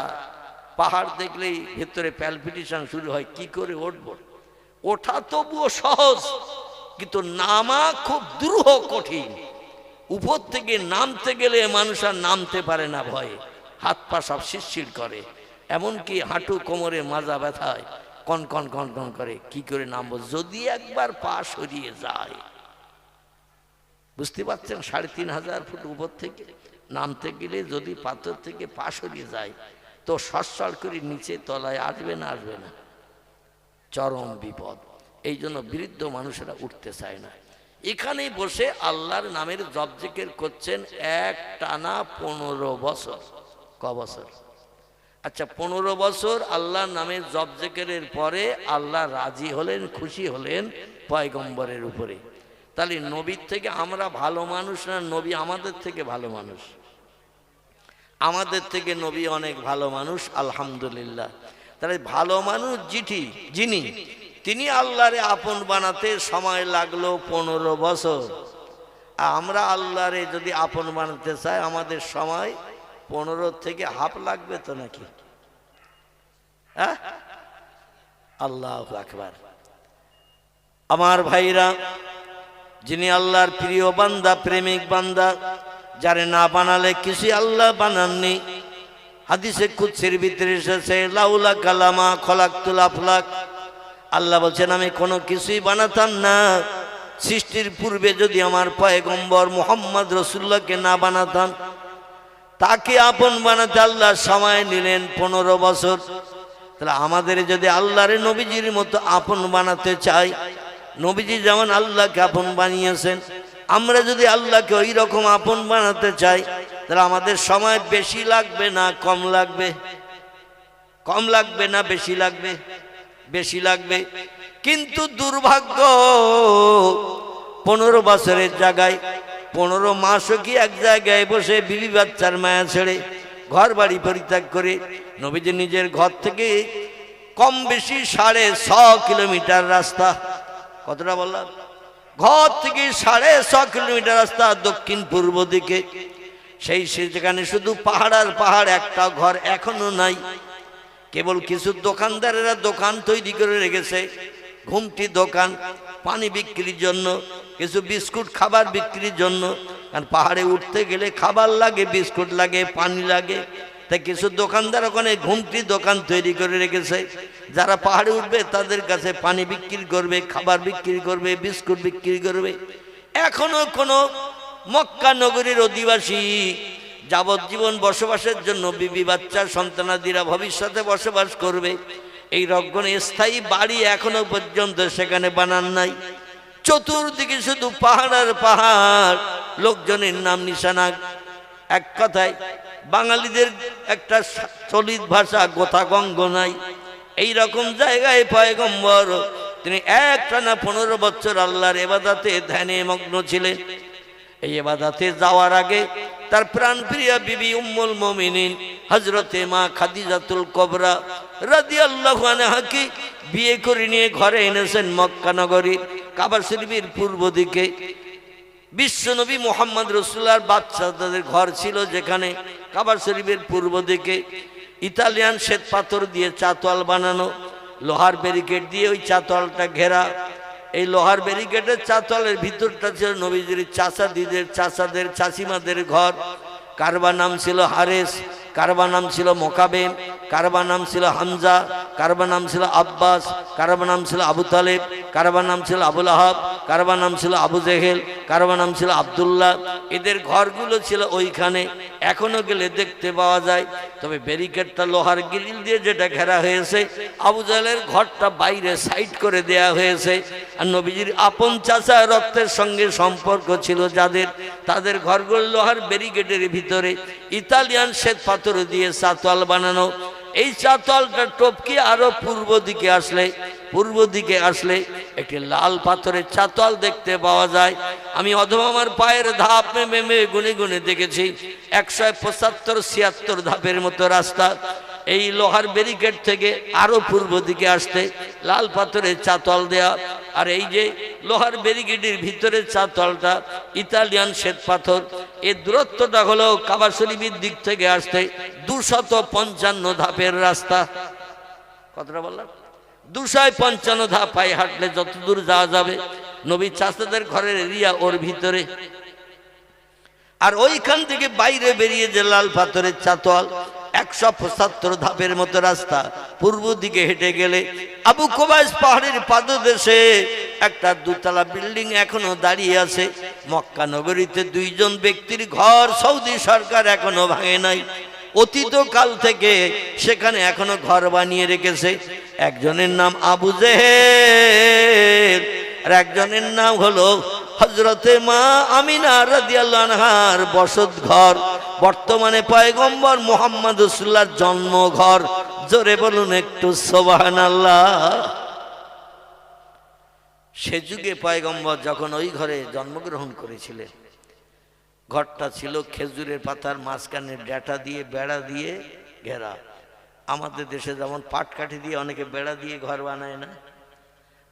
পাহাড় দেখলেই ভেতরে প্যালপিটেশন শুরু হয়, কি করে উঠব, ওঠা তবুও সহজ, কিন্তু নামা খুব দুরূহ কঠিন। উপর থেকে নামতে গেলে মানুষ আর নামতে পারে না, ভয়ে হাত পা সব শিরশির করে, এমনকি হাঁটু কোমরে মাজা ব্যথায় কন কন কন কন করে, কি করে নামবো যদি একবার পা সরিয়ে যায়। বুঝতে পারছেন, ৩৫০০ ফুট উপর থেকে নামতে গেলে যদি পাথর থেকে পা সরিয়ে যায় তো সরসর করে নিচে তলায় আসবে না, আসবে না, চরম বিপদ। এই জন্য বৃদ্ধ মানুষেরা উঠতে চায় না। এখানেই বসে আল্লাহর নামের জপ জিকির করছেন এক টানা 15 বছর। ক বছর? আচ্ছা, 15 বছর আল্লাহর নামের জপ জিকিরের পরে আল্লাহ রাজি হলেন, খুশি হলেন পয়গম্বরের উপরে। তাহলে নবীর থেকে আমরা ভালো মানুষ না নবী আমাদের থেকে ভালো মানুষ? আমাদের থেকে নবী অনেক ভালো মানুষ, আলহামদুলিল্লাহ। তাহলে ভালো মানুষ যিনি তিনি আল্লাহরে আপন বানাতে সময় লাগলো 15 বছর। আমরা আল্লাহরে যদি আপন বানাতে চাই আমাদের সময় 15 থেকে হাফ লাগবে তো নাকি? হ্যাঁ, আল্লাহু আকবার। আমার ভাইরা, যিনি আল্লাহর প্রিয় বান্দা, প্রেমিক বান্দা, যারে না বানালে কিছু আল্লাহ বানাননি। হাদিসে কুদসির ভিতরে এসেছে, লাউলা কালামা খলাকতুল আফলাক, আল্লাহ বলছেন আমি কোনো কিছুই বানাতাম না সৃষ্টির পূর্বে যদি আমার পয়গম্বর মুহাম্মদ রাসূলুল্লাহকে না বানাতাম। তাকে আপন বানাতে আল্লাহ সময় নিলেন 15 বছর। তাহলে আমাদের যদি আল্লাহর নবীজির মতো আপন বানাতে চাই, নবীজি যেমন আল্লাহকে আপন বানিয়েছেন, আমরা যদি আল্লাহকে ওই রকম আপন বানাতে চাই তাহলে আমাদের সময় বেশি লাগবে না কম লাগবে? কম লাগবে না বেশি লাগবে? বেশি লাগবে। কিন্তু দুর্ভাগ্য, 15 বছরের জায়গায় 15 মাসও কি এক জায়গায় বসে বিবি বাচ্চার মায়া ছেড়ে ঘর বাড়ি পরিত্যাগ করে নবীজি নিজের ঘর থেকে কম বেশি 6.5 কিলোমিটার রাস্তা, কতটা বললাম? ঘর থেকে 6.5 কিলোমিটার রাস্তা দক্ষিণ পূর্ব দিকে, সেই যেখানে শুধু পাহাড় আর পাহাড়, একটা ঘর এখনো নাই। কেবল কিছু দোকানদারেরা দোকান তৈরি করে রেখেছে, ঘুমটি দোকান পানি বিক্রির জন্য, কিছু বিস্কুট খাবার বিক্রির জন্য। কারণ পাহাড়ে উঠতে গেলে খাবার লাগে, বিস্কুট লাগে, পানি লাগে, তাই কিছু দোকানদার ওখানে ঘুমটি দোকান তৈরি করে রেখেছে। যারা পাহাড়ে উঠবে তাদের কাছে পানি বিক্রি করবে, খাবার বিক্রি করবে, বিস্কুট বিক্রি করবে। এখনো কোনো মক্কা নগরীর অধিবাসী যাবজ্জীবন বসবাসের জন্য বিবি বাচ্চা সন্তানাদিরা ভবিষ্যতে বসবাস করবে, এই রকম স্থায়ী বাড়ি এখনো পর্যন্ত সেখানে বানান নাই। চতুর্দিকে শুধু পাহাড় আর পাহাড়, লোকজনের নাম নিশানা। এক কথায় বাঙালিদের একটা চলিত ভাষা গোথাগঙ্গ নাই। এই রকম জায়গায় পয়গম্বর তিনি একটানা 15 বছর আল্লাহর ইবাদতে ধ্যানে মগ্ন ছিলেন। এই ইবাদতে যাওয়ার আগে তার প্রাণপ্রিয়া বিবি উম্মুল মুমিনিন হযরতে মা খাদিজাতুল কুবরা রাদিয়াল্লাহু আনহাকে বিয়ে করে নিয়ে ঘরে এনেছেন মক্কা নগরীর কাবা শরীফের পূর্ব দিকে। বিশ্বনবী মুহাম্মদ রাসূলুল্লাহর বাচ্চাদের ঘর ছিল যেখানে কাবা শরীফের পূর্ব দিকে। ইতালিয়ান শ্বেত পাথর দিয়ে চাতওয়াল বানানো, লোহার ব্যারিকেড দিয়ে ওই চাতওয়ালটা ঘেরা। এই লোহার ব্যারিকেডের চাতওয়ালের ভিতরটা ছিল নবীজির চাচাদিদের, চাচাদের, চাচিমাদের ঘর। কারবা নাম ছিল হারেস, কারবা নাম ছিল মোকাবেম, কারবা নাম ছিল হামজা, কারবা নাম ছিল আব্বাস, কারবা নাম ছিল আবু তালেব, কারবা নাম ছিল আবুল আহাব, কারবা নাম ছিল আবু জেহেল, কারবা নাম ছিল আব্দুল্লাহ। এদের ঘরগুলো ছিল ওইখানে, এখনো গেলে দেখতে পাওয়া যায়। তবে ব্যারিকেডটা লোহার গ্রিল দিয়ে যেটা ঘেরা হয়েছে, আবু জেহেলের ঘরটা বাইরে সাইড করে দেয়া হয়েছে। আর নবীজির আপন চাচা রক্তের সঙ্গে সম্পর্ক ছিল যাদের, তাদের ঘরগুলো লোহার ব্যারিকেডের ভিতরে ইতালিয়ান শ্বেত পাথর দিয়ে চাতওয়াল বানানো। এই চাতওয়ালটা টপকে আরো পূর্ব দিকে আসলে একটি লাল পাথরের চাতওয়াল দেখতে পাওয়া যায়। আমি অধম আমার পায়ের ধাপ মেমে গুনে গুনে দেখেছি 175-76 ধাপের মতো রাস্তা। এই লোহার ব্যারিকেড থেকে আরো পূর্ব দিকে আসতে লাল পাথরের চাতওয়াল দেয়া। আর এই যে লোহার ব্যারিকেডের ভিতরের চাতওয়ালটা ইতালিয়ান শ্বেত পাথর। এই দূরত্বটা হলো কাবা শরীফের দিক থেকে আসতে 255 ধাপের রাস্তা। কতটা বললাম? 255 ধাপ পায়ে হাঁটলে যতদূর যাওয়া যাবে। নবী চাচাদের ঘরের এরিয়া ওর ভিতরে, আর ওইখান থেকে বাইরে বেরিয়ে যে লাল পাথরের চাতল 175 ধাপের মতো রাস্তা। পূর্ব দিকে হেঁটে গেলে আবু কুবাইস পাহাড়ের পাদদেশে একটা 2 তলা বিল্ডিং এখনো দাঁড়িয়ে আছে। মক্কা নগরীতে 2 জন ব্যক্তির ঘর সৌদি সরকার এখনো ভাঙে নাই। অতীত কাল থেকে সেখানে এখনো ঘর বানিয়ে রেখেছে। একজনের নাম আবু জেহেল, আর একজনের নাম হলো হযরতে মা আমিনা রাদিয়াল্লাহু আনহার বসত ঘর। বর্তমানে পয়গম্বর মুহাম্মদ রাসূলুল্লাহর জন্ম ঘর। জোরে বলুন একটু সুবহানাল্লাহ। সে যুগে পয়গম্বর যখন ওই ঘরে জন্মগ্রহণ করেছিলেন, ঘরটা ছিল খেজুরের পাতার মাঝখানে ডাটা দিয়ে বেড়া দিয়ে ঘেরা। আমাদের দেশে যেমন পাটকাঠি দিয়ে অনেকে বেড়া দিয়ে ঘর বানায় না,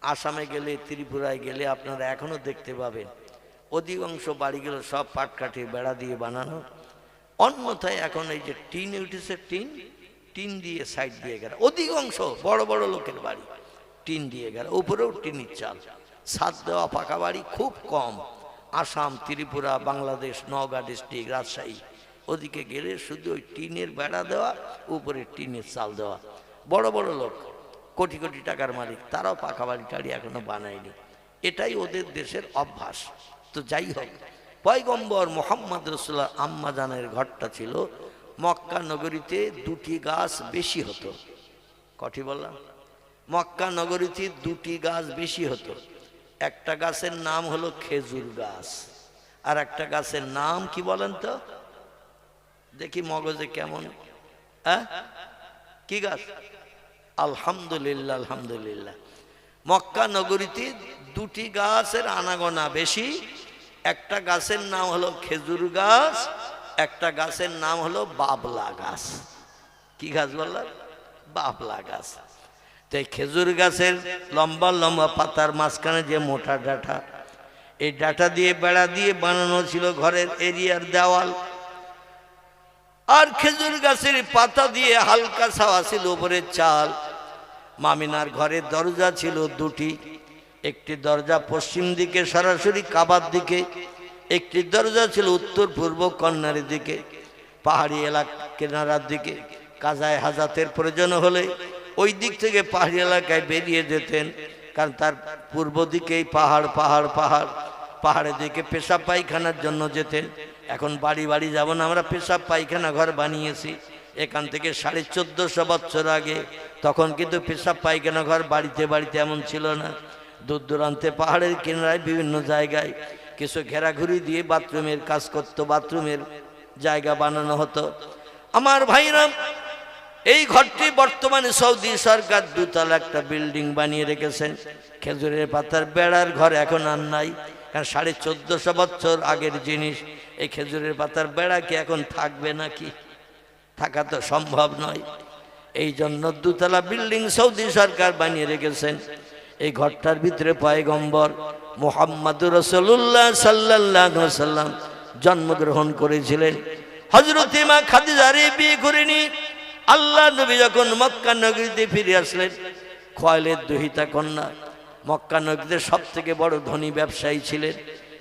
আসামে গেলে ত্রিপুরায় গেলে আপনারা এখনো দেখতে পাবেন অধিকাংশ বাড়িগুলো সব পাটকাঠি বেড়া দিয়ে বানানো। অন্যথায় এখন এই যে টিন উঠেছে, টিন দিয়ে সাইড দিয়ে গেরা। অধিকাংশ বড় বড় লোকের বাড়ি টিন দিয়ে গেরা, উপরেও টিনের চাল, ছাদ দেওয়া পাকা বাড়ি খুব কম। আসাম, ত্রিপুরা, বাংলাদেশ, নওগাঁ ডিস্ট্রিক্ট, রাজশাহী ওদিকে গেলে শুধু ওই টিনের বেড়া দেওয়া, উপরে টিনের চাল দেওয়া। বড় বড় লোক, কোটি কোটি টাকার মালিক, তারাও পাকা বাড়ি টাড়ি এখনো বানায়নি। এটাই ওদের দেশের অভ্যাস। তো যাই হোক, পয়গম্বর মুহাম্মদ রাসূলুল্লাহ আম্মা জানের ঘরটা ছিল মক্কা নগরীতে 2টি গাছ বেশি হতো। কটি বললাম? মক্কা নগরীতে 2টি গাছ বেশি হতো। একটা গাছের নাম হলো খেজুর গাছ, আর একটা গাছের নাম কি বলেন তো? দেখি মগজে কেমন। কি গাছ? আলহামদুলিল্লাহ, আলহামদুলিল্লাহ। মক্কা নগরীতে 2টি গাছের আনাগোনা বেশি। একটা গাছের নাম হলো খেজুর গাছ, একটা গাছের নাম হলো বাবলা গাছ। কি গাছ বললাম? বাবলা গাছ। তাই খেজুর গাছের লম্বা লম্বা পাতার মাঝখানে যে মোটা ডাঁটা, এই ডাঁটা দিয়ে বেড়া দিয়ে বানানো ছিল ঘরের এরিয়ার দেওয়াল। আর খেজুর গাছের পাতা দিয়ে হালকা ছাওয়া ছিল উপরের চাল। মামিনার ঘরের দরজা ছিল 2টি। একটি দরজা পশ্চিম দিকে সরাসরি কাবার দিকে, একটি দরজা ছিল উত্তর পূর্ব কর্নারের দিকে, পাহাড়ি এলাকা কেনারার দিকে। কাজায় হাজাতের প্রয়োজন হলে ওই দিক থেকে পাহাড়ি এলাকায় বেরিয়ে যেতেন, কারণ তার পূর্ব দিকেই পাহাড় পাহাড় পাহাড়। পাহাড়ের দিকে পেশাব পায়খানার জন্য যেতেন। এখন বাড়ি বাড়ি যাব না, আমরা পেশাব পায়খানা ঘর বানিয়েছি। এখান থেকে 1450 বছর আগে তখন কিন্তু পেশাব পায়খানা ঘর বাড়িতে বাড়িতে এমন ছিল না। দূর দূরান্তে পাহাড়ের কিনারায় বিভিন্ন জায়গায় কিছু ঘেরাঘুরি দিয়ে বাথরুমের কাজ করতো, বাথরুমের জায়গা বানানো হতো। আমার ভাইরা, এই ঘরটি বর্তমানে সৌদি সরকার 2 তলা একটা বিল্ডিং বানিয়ে রেখেছেন। খেজুরের পাতার বেড়ার ঘর এখন আর নাই, কারণ 1450 বছর আগের জিনিস। এই খেজুরের পাতার বেড়া কি এখন থাকবে নাকি? থাকা তো সম্ভব নয়। এই জন্য 2 তলা বিল্ডিং সৌদি সরকার বানিয়ে রেখেছেন। এই ঘরটার ভিতরে পয়গম্বর মুহাম্মদুর রাসূলুল্লাহ সাল্লাল্লাহু আলাইহি ওয়াসাল্লাম জন্মগ্রহণ করেছিলেন। হযরত মা খাদিজার বিয়ে করেনি। আল্লাহ নবী যখন মক্কা নগরীতে ফিরে আসলেন, খোয়াইলের দুহিতা কন্যা, মক্কা নগরীতে সব থেকে বড় ধনী ব্যবসায়ী ছিলেন।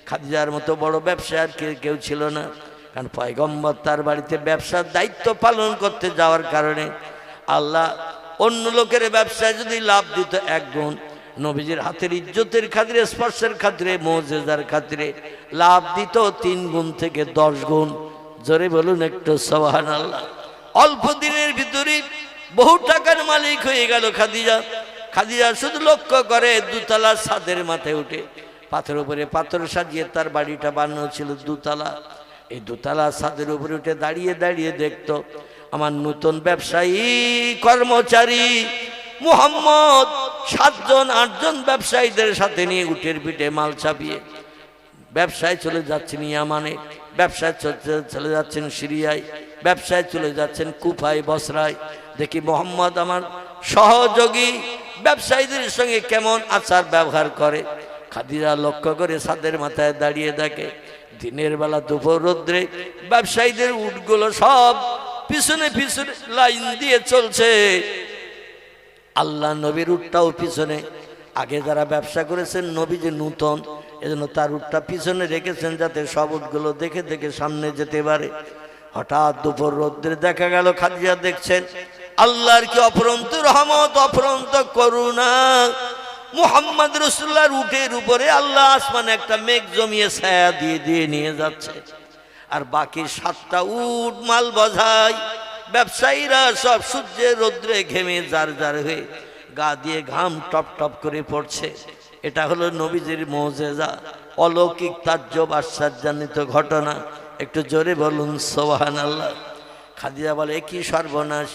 খাদিজার মতো বড় ব্যবসায়ী আর কেউ ছিল না, কারণ পয়গম্বর তার বাড়িতে ব্যবসার দায়িত্ব পালন করতে যাওয়ার কারণে আল্লাহ অন্য লোকের ব্যবসায় যদি লাভ দিত 1 গুণ, নবীজির হাতের ইজ্জতের খাতিরে, স্পর্শের খাতিরে, মুজিজার খাতিরে লাভ দিত 3 গুণ থেকে 10 গুণ। জোরে বলুন একটু সুবহানাল্লাহ। অল্প দিনের ভিতরে বহু টাকার মালিক হয়ে গেল খাদিজা। খাদিজা শুধু লক্ষ্য করে 2 তলা ছাদের মাথায় উঠে পাথরের উপরে পাথর সাজিয়ে তার বাড়িটা বানানো ছিল 2 তলা। এই 2 তলা ছাদের উপরে উঠে দাঁড়িয়ে দাঁড়িয়ে দেখতো আমার নতুন ব্যবসায়ী কর্মচারী মুহাম্মদ 7 জন 8 জন ব্যবসায়ীদের সাথে নিয়ে উটের পিঠে মাল চাপিয়ে ব্যবসায় চলে যাচ্ছেন ইয়ামানে, ব্যবসায় চলে যাচ্ছেন সিরিয়ায়, ব্যবসায় চলে যাচ্ছেন কুফায়, বসরায়। দেখি মোহাম্মদ আমার সহযোগী ব্যবসায়ীদের সঙ্গে কেমন আচার ব্যবহার করে। খাদিজা লক্ষ্য করে ছাদের মাথায় দাঁড়িয়ে দেখে দিনের বেলা দুপুর রোদ্রে ব্যবসায়ীদের উটগুলো সব পিছনে পিছনে লাইন দিয়ে চলছে, আল্লাহ নবীর উটটাও পিছনে। আগে যারা ব্যবসা করেছেন নবী যে নূতন, এজন্য তার উটটা পিছনে রেখেছেন যাতে সব উটগুলো দেখে দেখে সামনে যেতে পারে। হঠাৎ দুপুর রোদ্রে দেখা গেল খাদিজা দেখছেন আল্লাহর কি অফুরন্ত রহমত, অফুরন্ত করুণা, মুহাম্মদ রাসূলুল্লাহর উটের উপরে আল্লাহ আসমানে একটা মেঘ জমিয়ে ছায়া দিয়ে দিয়ে নিয়ে যাচ্ছে। আর বাকি 7টা উট মাল বোঝাই ব্যবসায়ীরা সব সূর্যের রোদ্রে ঘেমে জার জার হয়ে গা দিয়ে ঘাম টপ টপ করে পড়ছে। এটা হলো নবীজির মুজিজা, অলৌকিক তাজ্জব আশ্চর্যান্বিত ঘটনা। একটু জোরে বলুন সুবহানাল্লাহ। খাদিজা বলে কি সর্বনাশ,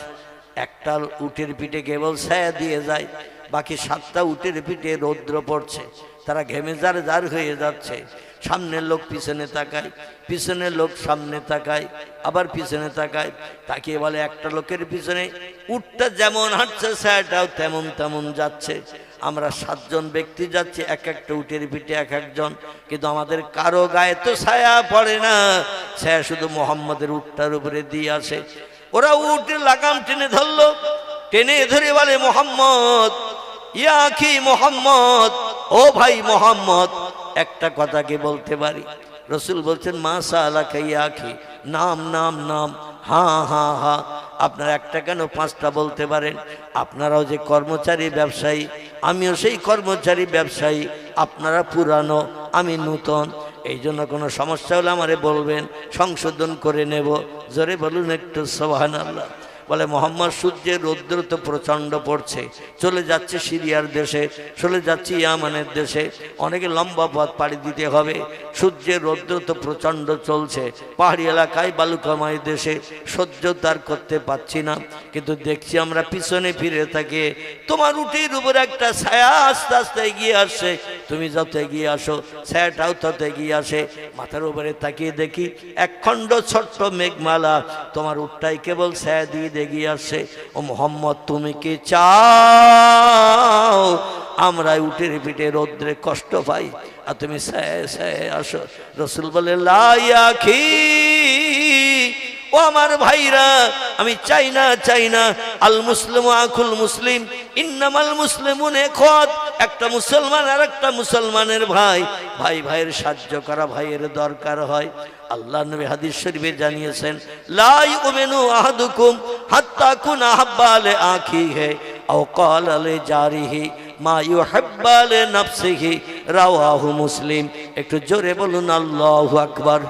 একটা উটের পিঠে কেবল ছায়া দিয়ে যায়, বাকি 7টা উটের পিঠে রৌদ্র পড়ছে, তারা ঘেমে জার জার হয়ে যাচ্ছে। সামনের লোক পিছনে তাকায়, পিছনের লোক সামনে তাকায়, আবার পিছনে তাকায়, তাকিয়ে বলে একটা লোকের পিছনে উটটা যেমন হাঁটছে ছায়াটাও তেমন তেমন যাচ্ছে। আমরা 7 জন ব্যক্তি যাচ্ছি, এক একটা উটের পিঠে এক একজন, কিন্তু আমাদের কারো গায়ে তো ছায়া পড়ে না, ছায়া শুধু মোহাম্মদের উটটার উপরে দিয়ে আসে। ওরা উটের লাগাম টেনে ধরলো, টেনে ধরে বলে মোহাম্মদ, ইয়া আখি মোহাম্মদ, ও ভাই মোহাম্মদ, একটা কথা কি বলতে পারি? রসুল বলছেন মা সালাকা ইয়া আখি, নাম নাম নাম, হ্যাঁ হ্যাঁ হ্যাঁ। আপনারা একটা কেন 5টা বলতে পারেন? আপনারাও যে কর্মচারী ব্যবসায়ী, আমিও সেই কর্মচারী ব্যবসায়ী, আপনারা পুরানো আমি নূতন, এই জন্য কোনো সমস্যা হলে আমারে বলবেন, সংশোধন করে নেব। জোরে বলুন একটু সুবহানাল্লাহ। বলে মোহাম্মদ সূর্যের রৌদ্র তো প্রচণ্ড পড়ছে, চলে যাচ্ছে সিরিয়ার দেশে, চলে যাচ্ছে ইয়ামানের দেশে, অনেকে লম্বা পথ পাড়ি দিতে হবে, সূর্যের রৌদ্র তো প্রচণ্ড চলছে, পাহাড়ি এলাকায় বালুকাময় দেশে সহ্য তার করতে পারছি না, কিন্তু দেখছি আমরা পিছনে ফিরে থাকি তোমার উটের উপর একটা ছায়া আস্তে আস্তে এগিয়ে আসছে, তুমি যত এগিয়ে আসো ছায়াটাও তত এগিয়ে আসে। মাথার উপরে তাকিয়ে দেখি একখণ্ড ছোট্ট মেঘমালা, তোমার উটটাই কেবল ছায়া দিয়ে এগিয়ে আসছে। ও মোহাম্মদ, তুমি কি চাও আমরা উটের পিঠে রৌদ্রে কষ্ট পাই আর তুমি ছায়া ছায়া আসো? রসুল বলে লা ইয়া আখি, ও আমার ভাইরা, আমি চাই না, চাই না। আল মুসলিমু আখুল মুসলিম, ইন্নামাল মুসলিমুন ইখওয়াত, একটা মুসলমান আর একটা মুসলমানের ভাই, ভাই ভাইয়ের সাহায্য করা ভাইয়ের দরকার হয়। আল্লাহ নবী হাদিস শরীফে জানিয়েছেন লা ইউমিনু আহাদুকুম হাত্তা কুনা আহাব্বা লি আখিহি আও ক্বালা লি জারিহি মা ইউহিব্বু লি নাফসিহি, রাওয়াহু মুসলিম। একটু জোরে বলুন আল্লাহু আকবার।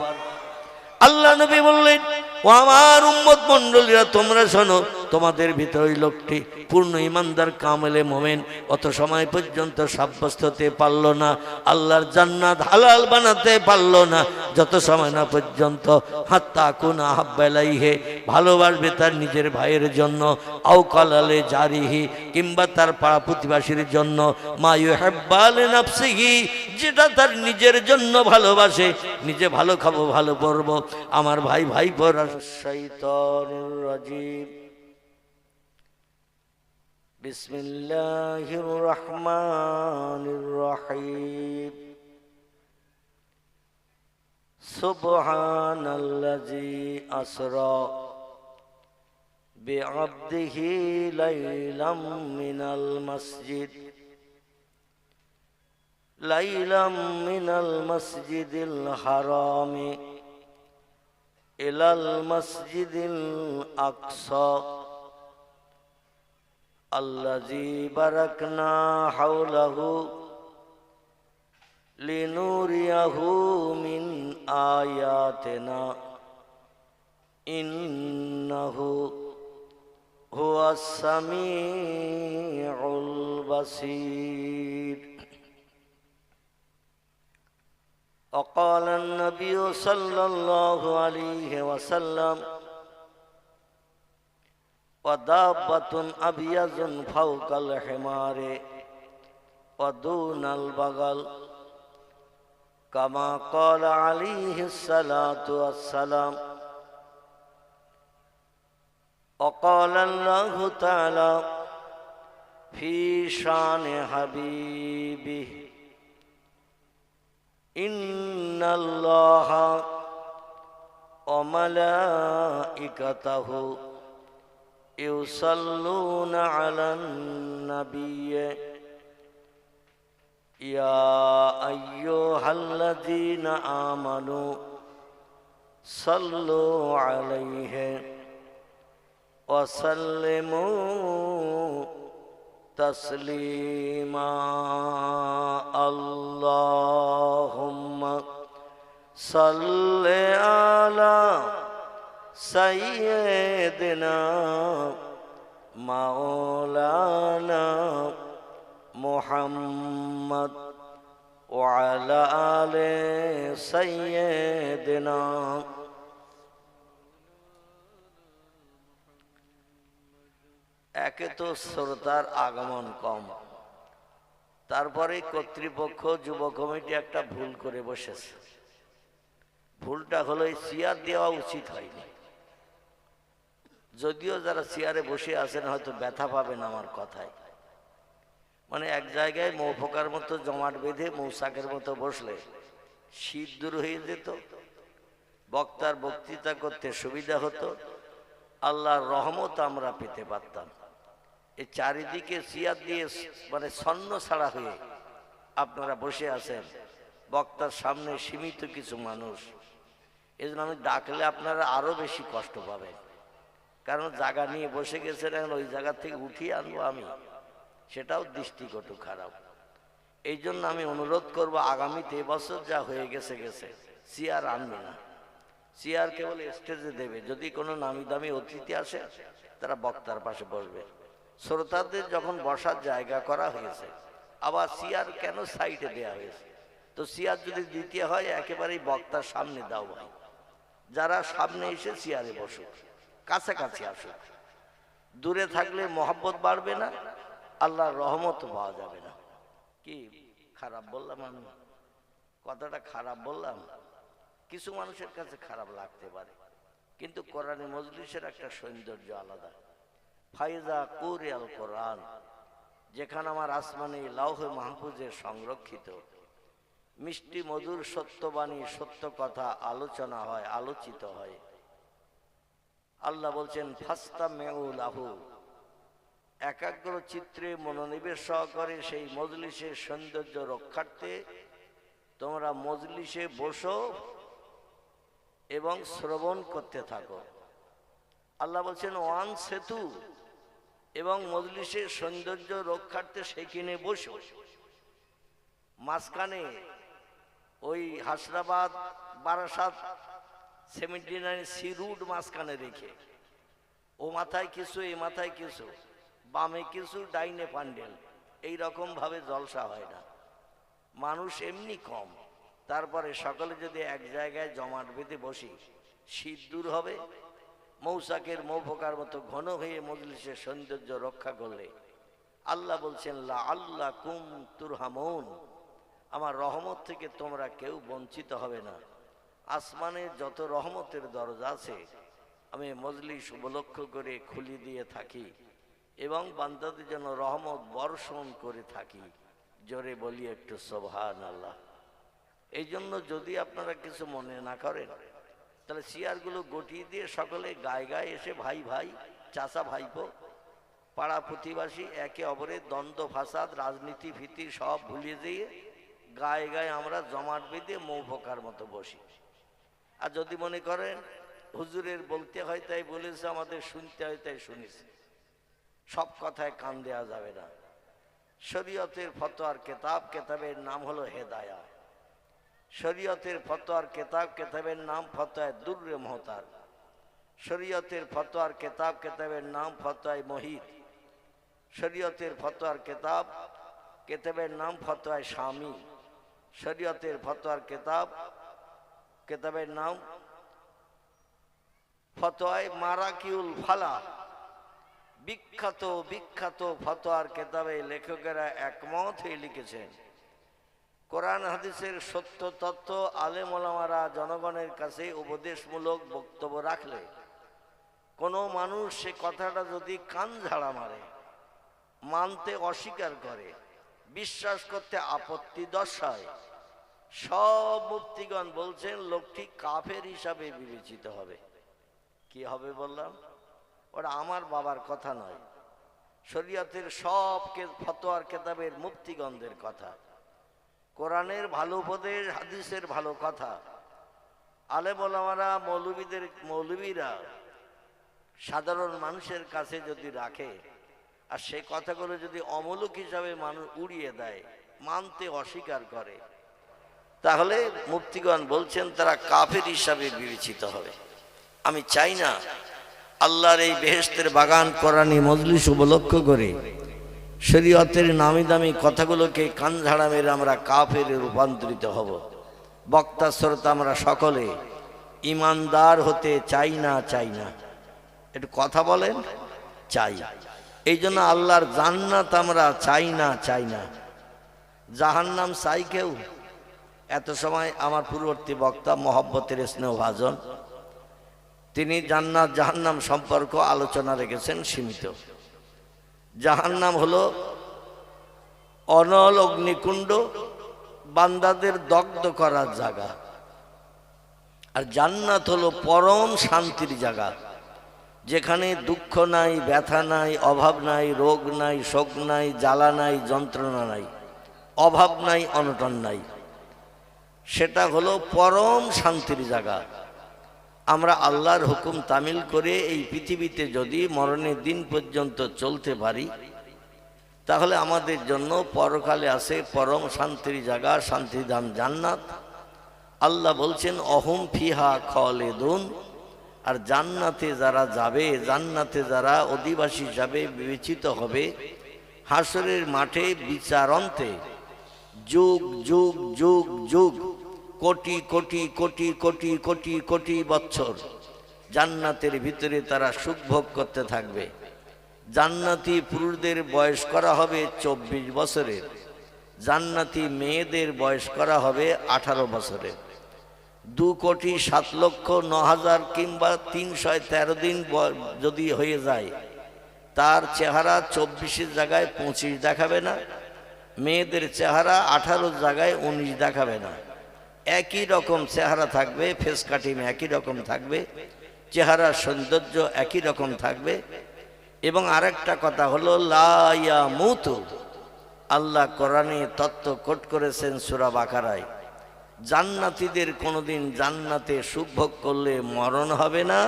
আল্লাহ নবী বললেন, ও আমার উম্মত মণ্ডলীরা তোমরা শোনো, তোমাদের ভিতরে ওই লোকটি পূর্ণ ইমানদার কামেলে মোমেন অত সময় পর্যন্ত সাব্যস্ত হতে পারল না, আল্লাহর জান্নাত হালাল বানাতে পারল না, যত সময় না পর্যন্ত হাত্তা কুনা আহাব্বা ইলাইহি, ভালোবাসবে তার নিজের ভাইয়ের জন্য, আও কালালে জারিহি, কিংবা তার পাড়া প্রতিবাসীর জন্য, মা ইউহিব্বু লি নাফসিহি, যেটা তার নিজের জন্য ভালোবাসে, নিজে ভালো খাবো ভালো পরবো, আমার ভাই ভাই পড়া। শাইতানির রাজিম, বিসমিল্লাহির রহমানির রহিম। সুবহানাল্লাযী আসরা বিআবদিহি লাইলাম মিনাল মাসজিদিল হারামি ইলাল মসজিদিল আকসা আল্লাযী বারাকনা হাওলাহু লিনুরিয়াহু মিন আয়াতিনা ইন্নাহু হুয়াস সামিউল বাসীর। وقال النبي صلى الله عليه وسلم ودابة أبيض فوق الحمار ودون البغل كما قال عليه الصلاة والسلام. وقال الله تعالى في شان حبيبه ইন্নাল্লাহা ওয়া মালাইকাতাহু ইউসাল্লুনা আলান নাবিয়্যি ইয়া আইয়ুহাল্লাযীনা আমানু সাল্লু আলাইহি ওয়া সাল্লিমু তাসলিমা আল্লাহুম্মা সাল্লি আলা সাইয়্যিদিনা মাওলানা মুহাম্মদ ওয়া আলা আলি সাইয়্যিদিনা। একে তো শ্রোতার আগমন কম, তারপরে কর্তৃপক্ষ যুব কমিটি একটা ভুল করে বসেছে। ভুলটা হলো এই চেয়ার দেওয়া উচিত হয়নি। যদিও যারা চেয়ারে বসে আছেন হয়তো ব্যথা পাবেন আমার কথায়, মানে এক জায়গায় মৌফোকার মতো জমাট বেঁধে মৌসাকের মতো বসলে শীত দূর হয়ে যেত, বক্তার বক্তৃতা করতে সুবিধা হতো, আল্লাহর রহমত আমরা পেতে পারতাম। এই চারিদিকে চেয়ার দিয়ে মানে ছন্ন ছাড়া হয়ে আপনারা বসে আছেন, বক্তার সামনে সীমিত কিছু মানুষ। এই জন্য আমি ডাকলে আপনারা আরো বেশি কষ্ট পাবেন, কারণ জায়গা নিয়ে বসে গেছেন, এখন ওই জায়গা থেকে উঠিয়ে আনবো আমি, সেটাও দৃষ্টিকটু খারাপ। এই জন্য আমি অনুরোধ করব, আগামীতে এবছর যা হয়ে গেছে গেছে, চেয়ার আনবে না। চেয়ার কেবল স্টেজে দেবে, যদি কোনো নামি দামি অতিথি আসে তারা বক্তার পাশে বসবে। শ্রোতাদের যখন বসার জায়গা করা হয়েছে, আবার চেয়ার কেন সাইডে দেওয়া হয়েছে? তো চেয়ার যদি দিতে হয় একেবারেই বক্তার সামনে দাও ভাই, যারা সামনে এসে চেয়ারে বসুক, কাছাকাছি আসুক। দূরে থাকলে মহব্বত বাড়বে না, আল্লাহর রহমত পাওয়া যাবে না। কি খারাপ বললাম আমি? কথাটা খারাপ বললাম? কিছু মানুষের কাছে খারাপ লাগতে পারে, কিন্তু কোরআনে মজলিসের একটা সৌন্দর্য আলাদা। ফাইজা কুরিয়াল কোরআন, যেখানে আমার আসমানে লাউহে মাহফুজে সংরক্ষিত মিষ্টি মধুর সত্যবাণী, সত্য কথা আলোচনা হয়, আলোচিত হয়। আল্লাহ বলছেন ফাস্তামিউ লাহু, একাগ্র চিত্রে মনোনিবেশ সহকারে সেই মজলিসের সৌন্দর্য রক্ষার্থে তোমরা মজলিসে বসো এবং শ্রবণ করতে থাকো। আল্লাহ বলছেন ওয়ান সেতু, এবং মজলিসের সৌন্দর্য রক্ষার্থে সেখানে বসো। মাঝখানে ওই হাসরাবাদ বারাসাত 79 সি রুট মাঝখানে রেখে ও মাথায় কিছু এ মাথায় কিছু, বামে কিছু ডাইনে পান্ডেল, এইরকম ভাবে জলসা হয় না। মানুষ এমনি কম, তারপরে সকলে যদি এক জায়গায় জমাট বেঁধে বসি, শীত দূর হবে। মৌসাকের মৌফোকার মতো ঘন হয়ে মজলিসের সৌন্দর্য রক্ষা করলে আল্লাহ বলছেন লা আল্লাহ কুম তুরহামুন, আমার রহমত থেকে তোমরা কেউ বঞ্চিত হবে না। আসমানের যত রহমতের দরজা আছে আমি মজলিস উপলক্ষ করে খুলি দিয়ে থাকি এবং বান্দাদের জন্য রহমত বর্ষণ করে থাকি। জোরে বলি একটু সুবহানাল্লাহ। এই জন্য যদি আপনারা কিছু মনে না করেন, তাহলে চেয়ারগুলো গটিয়ে দিয়ে সকলে গায়ে গায়ে এসে ভাই ভাই, চাচা ভাইপো, পাড়া প্রতিবাসী, একে অপরের দ্বন্দ্ব ফাসাদ রাজনীতি ভীতি সব ভুলিয়ে দিয়ে গায়ে গায়ে আমরা জমাট বেঁধে মৌফোকার মতো বসি। আর যদি মনে করেন হুজুরের বলতে হয় তাই বলেছে, আমাদের শুনতে হয় তাই শুনেছি, সব কথায় কান দেওয়া যাবে না। শরীয়তের ফতোয়ার কেতাব, কেতাবের নাম হলো হেদায়া। শরীয়তের ফতোয়ার কেতাব, কেতাবের নাম ফতোয়ায়ে দুররে মুহতার। শরীয়তের ফতোয়ার কেতাব, কেতাবের নাম ফতোয়ায়ে মুহিত। শরীয়তের ফতোয়ার কেতাব, কেতাবের নাম ফতোয়ায়ে শামি। শরীয়তের ফতোয়ার কেতাব, কেতাবের নাম ফতোয়ায়ে মারাকিউল ফালাহ। বিখ্যাত বিখ্যাত ফতোয়ার কেতাবে লেখকেরা একমত হয়ে লিখেছেন, কোরআন হাদিসের সত্য তথ্য আলেম ওলামারা জনগণের কাছে উপদেশমূলক বক্তব্য রাখলে কোনো মানুষ সে কথাটা যদি কান ঝাড়া মারে, মানতে অস্বীকার করে, বিশ্বাস করতে আপত্তি দর্শায়, সব মুফতিগণ বলছেন লোকটি কাফের হিসাবে বিবেচিত হবে। কি হবে বললাম? ওরা আমার বাবার কথা নয়, শরীয়তের সব ফতোয়ার কেতাবের মুফতিগণদের কথা, কোরআনের ভালো উপদেশ, হাদিসের ভালো কথা। আলেম ওলামারা, মৌলবীরা সাধারণ মানুষের কাছে যদি রাখে আর সেই কথাগুলো যদি অমূলক হিসাবে মানুষ উড়িয়ে দেয়, মানতে অস্বীকার করে, তাহলে মুফতিগণ বলছেন তারা কাফের হিসাবে বিবেচিত হবে। আমি চাই না আল্লাহর এই বেহেশতের বাগান কোরআনী মজলিস উপলক্ষ করে শরীয়তের নামি দামি কথাগুলোকে কান ঝাড়া মেরে আমরা কাফের রূপান্তরিত হব। বক্তা শ্রোতা আমরা সকলে ইমানদার হতে চাই না একটু কথা বলেন, চাই। এই জন্য আল্লাহর জান্নাত আমরা চাই না জাহান্নাম চাই কেউ? এত সময় আমার পূর্ববর্তী বক্তা মহব্বতের স্নেহভাজন, তিনি জান্নাত জাহান্নাম সম্পর্ক আলোচনা রেখেছেন সীমিত। জাহান্নাম হলো অনল অগ্নিকুণ্ড, বান্দাদের দগ্ধ করার জায়গা, আর জান্নাত হলো পরম শান্তির জায়গা, যেখানে দুঃখ নাই, ব্যথা নাই, অভাব নাই, রোগ নাই, শোক নাই, জ্বালা নাই, যন্ত্রণা নাই, অভাব নাই, অনটন নাই। সেটা হলো পরম শান্তির জায়গা। আমরা আল্লাহর হুকুম তামিল করে এই পৃথিবীতে যদি মরণের দিন পর্যন্ত চলতে পারি, তাহলে আমাদের জন্য পরকালে আছে পরম শান্তির জায়গা, শান্তিধাম জান্নাত। আল্লাহ বলছেন অহুম ফিহা খালিদুন, আর জান্নাতে যারা যাবে, জান্নাতে যারা অধিবাসী হিসাবে বিবেচিত হবে, হাসরের মাঠে বিচারান্তে যুগ যুগ যুগ যুগ, কোটি কোটি কোটি কোটি কোটি কোটি বছর জান্নাতের ভিতরে তারা সুখ ভোগ করতে থাকবে। জান্নাতি পুরুষদের বয়স করা হবে 24 বছরের, জান্নাতি মেয়েদের বয়স করা হবে 18 বছরের। 2,07,09,000 কিংবা 313 দিন যদি হয়ে যায়, তার চেহারা 24-এর জায়গায় 25 দেখাবে না, মেয়েদের চেহারা 18 জায়গায় 19 দেখাবে না। একই রকম চেহারা থাকবে, ফেস কাটিং একই রকম থাকবে, চেহারার সৌন্দর্য একই রকম থাকবে। এবং আরেকটা কথা হলো লা ইয়ামুতু, আল্লাহ কোরআনে তত্ত্ব কোট করেছেন সূরা বাকারায়, জান্নাতীদের কোনোদিন জান্নাতে সুখ ভোগ করলে মরণ হবে না,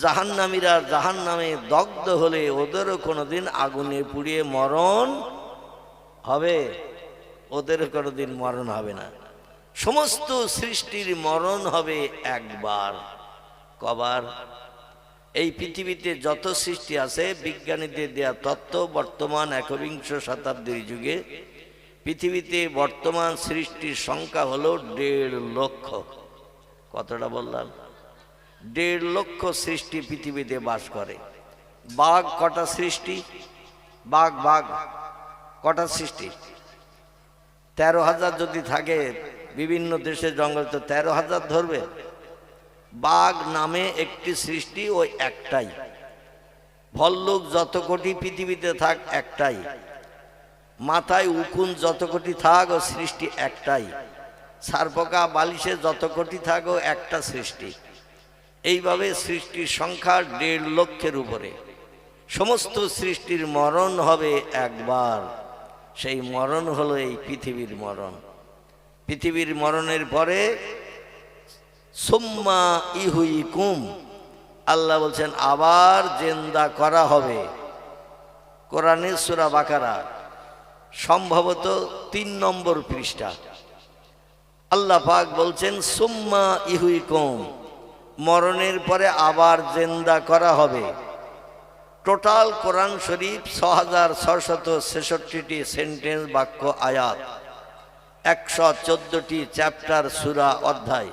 জাহান্নামীরা জাহান্নামে দগ্ধ হলে ওদেরও কোনোদিন আগুনে পুড়িয়ে মরণ হবে, ওদেরও কোনোদিন মরণ হবে না। সমস্ত সৃষ্টির মরণ হবে একবার। কবার? এই পৃথিবীতে যত সৃষ্টি আছে, বিজ্ঞানীদের দেয়া তত্ত্ব, বর্তমান 21 শতাব্দীর যুগে পৃথিবীতে বর্তমান সৃষ্টির সংখ্যা হলো 1.5 লক্ষ। কতটা বললাম? 1.5 লক্ষ সৃষ্টি পৃথিবীতে বাস করে। বাঘ কটা সৃষ্টি? বাঘ কটা সৃষ্টি? 13,000 যদি থাকে বিভিন্ন দেশে জঙ্গল, তো 13,000 ধরবে। বাঘ নামে একটি সৃষ্টি, ওই একটাই। ভল্লুক যত কোটি পৃথিবীতে থাক একটাই, মাথায় উকুন যত কোটি থাক ও সৃষ্টি একটাই, সারপোকা বালিশে যত কোটি থাক ও একটা সৃষ্টি। এইভাবে সৃষ্টির সংখ্যা 1.5 লক্ষের উপরে। সমস্ত সৃষ্টির মরণ হবে একবার, সেই মরণ হলো এই পৃথিবীর মরণ। পৃথিবীর মরণের পরে সুম্মা ইহুইকুম, আল্লাহ বলছেন আবার জিন্দা করা হবে। কোরআনের সূরা বাকারা সম্ভবত 3 নম্বর পৃষ্ঠা। আল্লাহ পাক বলছেন সুম্মা ইহুইকুম, মরণের পরে আবার জিন্দা করা হবে। টোটাল কোরআন শরীফ 6666টি সেন্টেন্স, বাক্য, আয়াত, 114টি চ্যাপ্টার, সূরা, অধ্যায়,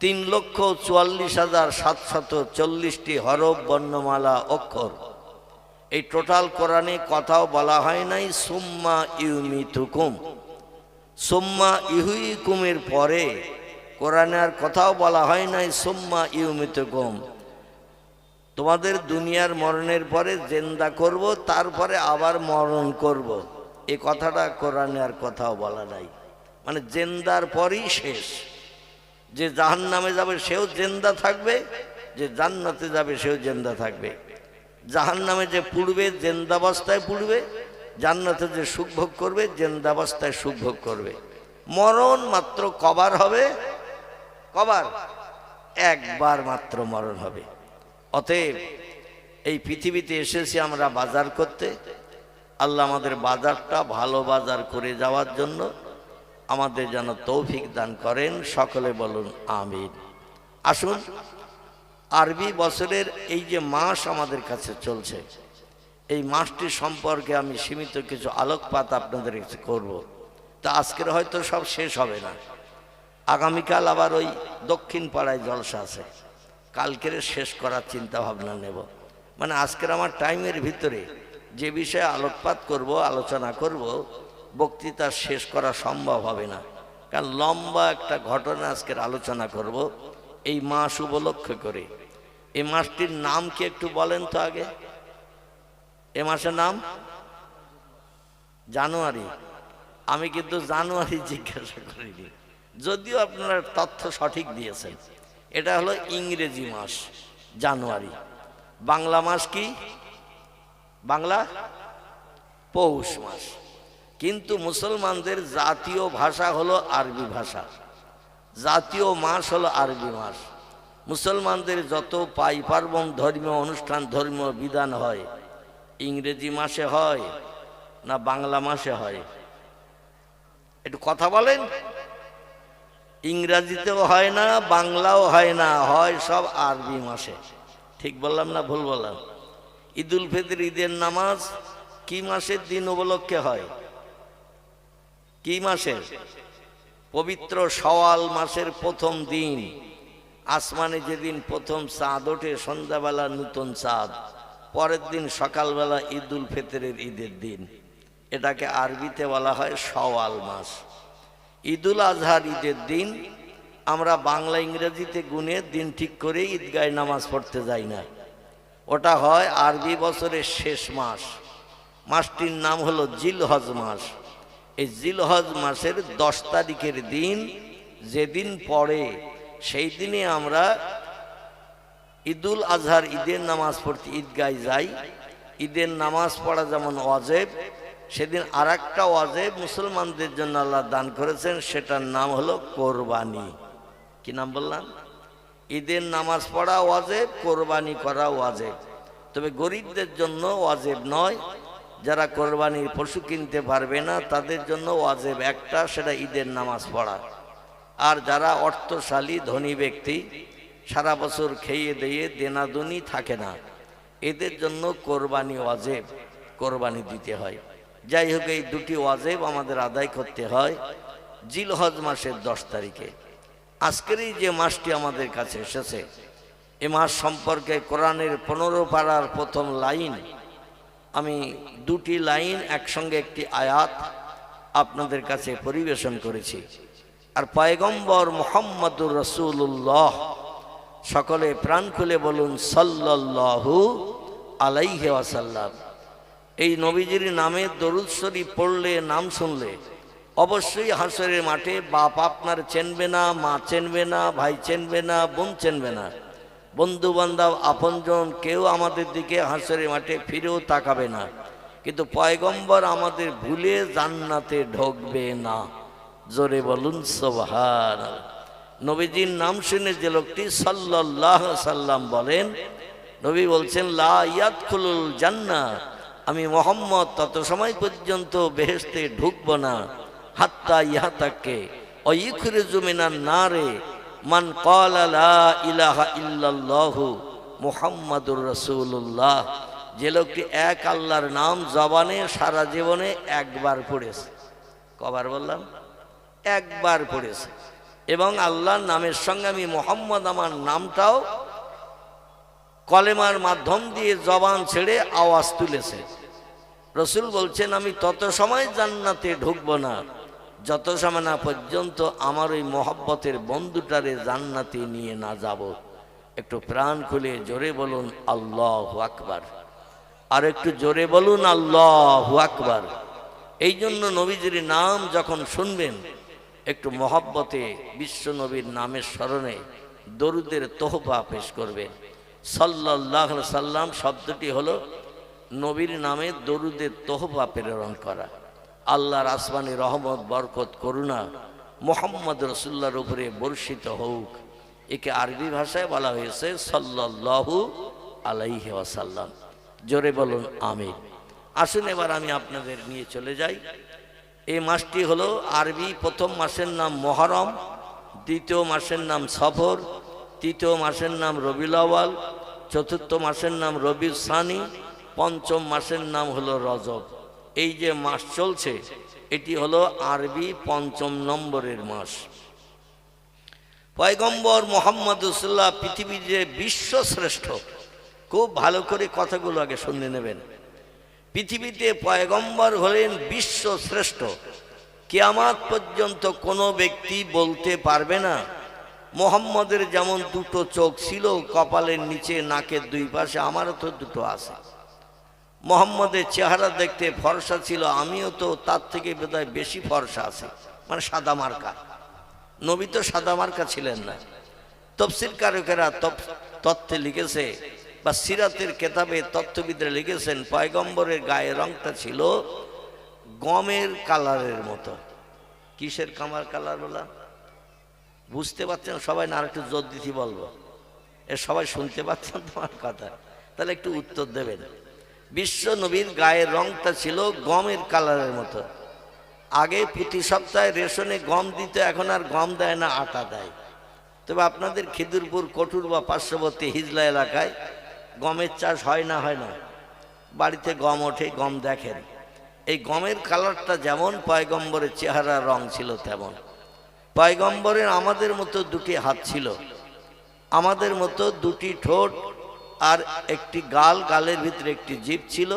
3,44,740টি হরফ, বর্ণমালা, অক্ষর। এই টোটাল কোরআনে কথাও বলা হয় নাই সুম্মা ইউমিতুকুম। সুম্মা ইহুইকুমের পরে কোরআনে আর কথাও বলা হয় নাই সুম্মা ইউমিতুকুম, তোমাদের দুনিয়ার মরণের পরে জিন্দা করব, তারপরে আবার মরণ করব। এই কথাটা কোরআনে আর কথাও বলা নাই। মানে জেন্দার পরই শেষ। যে জাহান্নামে যাবে সেও জেন্দা থাকবে, যে জান্নাতে যাবে সেও জেন্দা থাকবে। জাহান্নামে যে পুড়বে জেন্দাবস্থায় পুড়বে, জান্নাতে যে সুখ ভোগ করবে জেন্দাবস্থায় সুখ ভোগ করবে। মরণ মাত্র কবার হবে? কবার? একবার মাত্র মরণ হবে। অতএব এই পৃথিবীতে এসেছি আমরা বাজার করতে। আল্লাহ আমাদের বাজারটা ভালো বাজার করে যাওয়ার জন্য আমাদের যেন তৌফিক দান করেন। সকলে বলুন আমিন। আসুন, আরবি বছরের এই যে মাস আমাদের কাছে চলছে, এই মাসটি সম্পর্কে আমি সীমিত কিছু আলোকপাত আপনাদের কাছে করব। তা আজকের হয়তো সব শেষ হবে না, আগামীকাল আবার ওই দক্ষিণ পাড়ায় জলসা আছে, কালকের শেষ করার চিন্তা ভাবনা নেব। মানে আজকের আমার টাইমের ভিতরে যে বিষয়ে আলোকপাত করব, আলোচনা করব, বক্তৃতা শেষ করা সম্ভব হবে না। কারণ লম্বা একটা ঘটনা আজকের আলোচনা করব এই মাস উপলক্ষে করে। এই মাসটির নাম কি একটু বলেন তো আগে? এ মাসের নাম জানুয়ারি। আমি কিন্তু জানুয়ারি জিজ্ঞাসা করিনি, যদিও আপনারা তথ্য সঠিক দিয়েছেন। এটা হলো ইংরেজি মাস জানুয়ারি। বাংলা মাস কি? বাংলা পৌষ মাস। কিন্তু মুসলমানদের জাতীয় ভাষা হলো আরবি ভাষা, জাতীয় মাস হলো আরবি মাস। মুসলমানদের যত পার্বণ, ধর্মীয় অনুষ্ঠান, ধর্মীয় বিধান হয় ইংরেজি মাসে হয় না বাংলা মাসে হয়? একটু কথা বলেন। ইংরাজিতেও হয় না, বাংলাও হয় না, হয় সব আরবি মাসে। ঠিক বললাম না ভুল বললাম? ঈদুল ফিতর, ঈদের নামাজ কি মাসের দিন উপলক্ষে হয়? কি মাসের? পবিত্র শাওয়াল মাসের প্রথম দিন। আসমানে যেদিন প্রথম চাঁদ ওঠে, সন্ধ্যাবেলা নতুন চাঁদ, পরের দিন সকালবেলা ঈদুল ফিতরের ঈদের দিন। এটাকে আরবিতে বলা হয় শাওয়াল মাস। ঈদুল আজহার ঈদের দিন আমরা বাংলা ইংরেজিতে গুনে দিন ঠিক করে ঈদগাহে নামাজ পড়তে যাই না, ওটা হয় আরবি বছরের শেষ মাস। মাসটির নাম হলো জিলহজ মাস। এই জিলহজ মাসের 10 তারিখের দিন যেদিন পড়ে সেই দিনে আমরা ঈদুল আজহার ঈদের নামাজ পড়তে ঈদগাহে যাই। ঈদের নামাজ পড়া যেমন ওয়াজিব, সেদিন আর একটা ওয়াজিব মুসলমানদের জন্য আল্লাহ দান করেছেন, সেটার নাম হলো কোরবানি। কি নাম বললাম? ঈদের নামাজ পড়া ওয়াজিব, কোরবানি করা ওয়াজিব। তবে গরিবদের জন্য ওয়াজিব নয়, যারা কোরবানির পশু কিনতে পারবে না তাদের জন্য ওয়াজিব একটা, সেটা ঈদের নামাজ পড়া। আর যারা অর্থশালী ধনী ব্যক্তি, সারা বছর খেয়ে দিয়ে দেনাদুনি থাকে না, এদের জন্য কোরবানি ওয়াজিব, কোরবানি দিতে হয়। যাই হোক, এই দুটি ওয়াজিব আমাদের আদায় করতে হয় জিলহজ মাসের 10 তারিখে। আজকের এই যে মাসটি আমাদের কাছে এসেছে, এ মাস সম্পর্কে কোরআনের 15 পারার প্রথম লাইন, আমি দুটি লাইন একসঙ্গে একটি আয়াত আপনাদের কাছে পরিবেশন করেছি। আর পয়গম্বর মুহাম্মদুর রাসূলুল্লাহ, সকলে প্রাণ খুলে বলুন সাল্লাল্লাহু আলাইহি ওয়াসাল্লাম। এই নবীজির নামে দরুদ শরীফ পড়লে, নাম শুনলে অবশ্যই হাসরের মাঠে বাপ আপনার চেনবে না, মা চেনবে না, ভাই চেনবে না, বোন চেনবে না, বন্ধু বান্ধব আপনজন কেউ আমাদের দিকে হাসরের মাঠে ফিরেও তাকাবে না। কিন্তু পয়গম্বর আমাদের ভুলে জান্নাতে ঢুকবে না। জোরে বলুন সুবহানাল্লাহ। নবীজির নাম শুনে যে লোকটি সাল্লাল্লাহু আলাইহি সাল্লাম বলেন, নবী বলছেন লা ইয়াদখুলুল জান্নাহ, আমি মুহাম্মদ তত সময় পর্যন্ত বেহেশতে ঢুকবো না, হাত্তা ইয়াতাকে ওয়াইখরিজু মিনান নারে মান ক্বালা লা ইলাহা ইল্লাল্লাহু মুহাম্মাদুর রাসূলুল্লাহ। যে লোকটি এক আল্লাহর নাম জবানে সারা জীবনে একবার পড়েছে। কবার বললাম? একবার পড়েছে। এবং আল্লাহর নামের সঙ্গে আমি মুহাম্মদ, আমার নামটাও কলেমার মাধ্যম দিয়ে জবান ছেড়ে আওয়াজ তুলেছে। রসুল বলছেন আমি তত সময় জান্নাতে ঢুকবো না যত সময় না পর্যন্ত আমার ওই মহব্বতের বন্ধুটারে জান্নাতে নিয়ে না যাব। একটু প্রাণ খুলে জোরে বলুন আল্লাহু আকবার। আর একটু জোরে বলুন আল্লাহু আকবার। এই জন্য নবীজির নাম যখন শুনবেন একটু মহব্বতে বিশ্বনবীর নামের স্মরণে দরুদের তোহফা পেশ করবেন। সাল্লাল্লাহু আলাইহি সাল্লাম শব্দটি হলো নবীর নামে দরুদের তোহফা প্রেরণ করা। আল্লাহর আসমানি রহমত, বরকত, করুণা মুহাম্মদ রাসূলুল্লাহর উপরে বর্ষিত হোক। একে আরবি ভাষায় বলা হয়েছে সাল্লাল্লাহু আলাইহি ওয়াসাল্লাম। জোরে বলুন আমিন। আসুন এবার আমি আপনাদের নিয়ে চলে যাই। এই মাসটি হলো আরবি প্রথম মাসের নাম মুহররম, দ্বিতীয় মাসের নাম সফর, তৃতীয় মাসের নাম রবিউল আউয়াল, চতুর্থ মাসের নাম রবিউল সানি, পঞ্চম মাসের নাম হলো রজব। এই যে মাস চলছে এটি হলো আরবি পঞ্চম নম্বরের মাস। পয়গম্বর মুহাম্মদ রাসূলুল্লাহ পৃথিবীর যে বিশ্বশ্রেষ্ঠ, খুব ভালো করে কথাগুলো আগে শুনে নেবেন। পৃথিবীতে পয়গম্বর হলেন বিশ্বশ্রেষ্ঠ। কিয়ামত পর্যন্ত কোনো ব্যক্তি বলতে পারবে না মুহাম্মদের যেমন দুটো চোখ ছিল কপালের নিচে, নাকের দুই পাশে, আমারও তো দুটো আছে। মুহাম্মদের চেহারা দেখতে ফর্সা ছিল, আমিও তো তার থেকে বোধহয় বেশি ফর্সা আছে, মানে সাদা মার্কা। নবী তো সাদা মার্কা ছিলেন না। তাফসীর কারকেরা তথ্যে লিখেছে বা সিরাতের কেতাবে তত্ত্ববিদরা লিখেছেন পয়গম্বরের গায়ের রংটা ছিল গমের কালারের মতো। কিসের কালার বলা বুঝতে পারছেন সবাই? না একটু জোর দিতে বলবো, এ সবাই শুনতে পাচ্ছেন তোমার কথা? তাহলে একটু উত্তর দেবেন। বিশ্ব নবীর গায়ের রংটা ছিল গমের কালারের মতো। আগে প্রতি সপ্তাহে রেশনে গম দিত, এখন আর গম দেয় না, আটা দেয়। তবে আপনাদের খিদিরপুর, কঠুর বা পার্শ্ববর্তী হিজলা এলাকায় গমের চাষ হয় না? হয় না? বাড়িতে গম ওঠে, গম দেখেন। এই গমের কালারটা যেমন পয়গম্বরের চেহারার রং ছিল তেমন। পয়গম্বরের আমাদের মতো দুটি হাত ছিল, আমাদের মতো দুটি ঠোঁট আর একটি গাল, গালের ভিতরে একটি জিভ ছিল।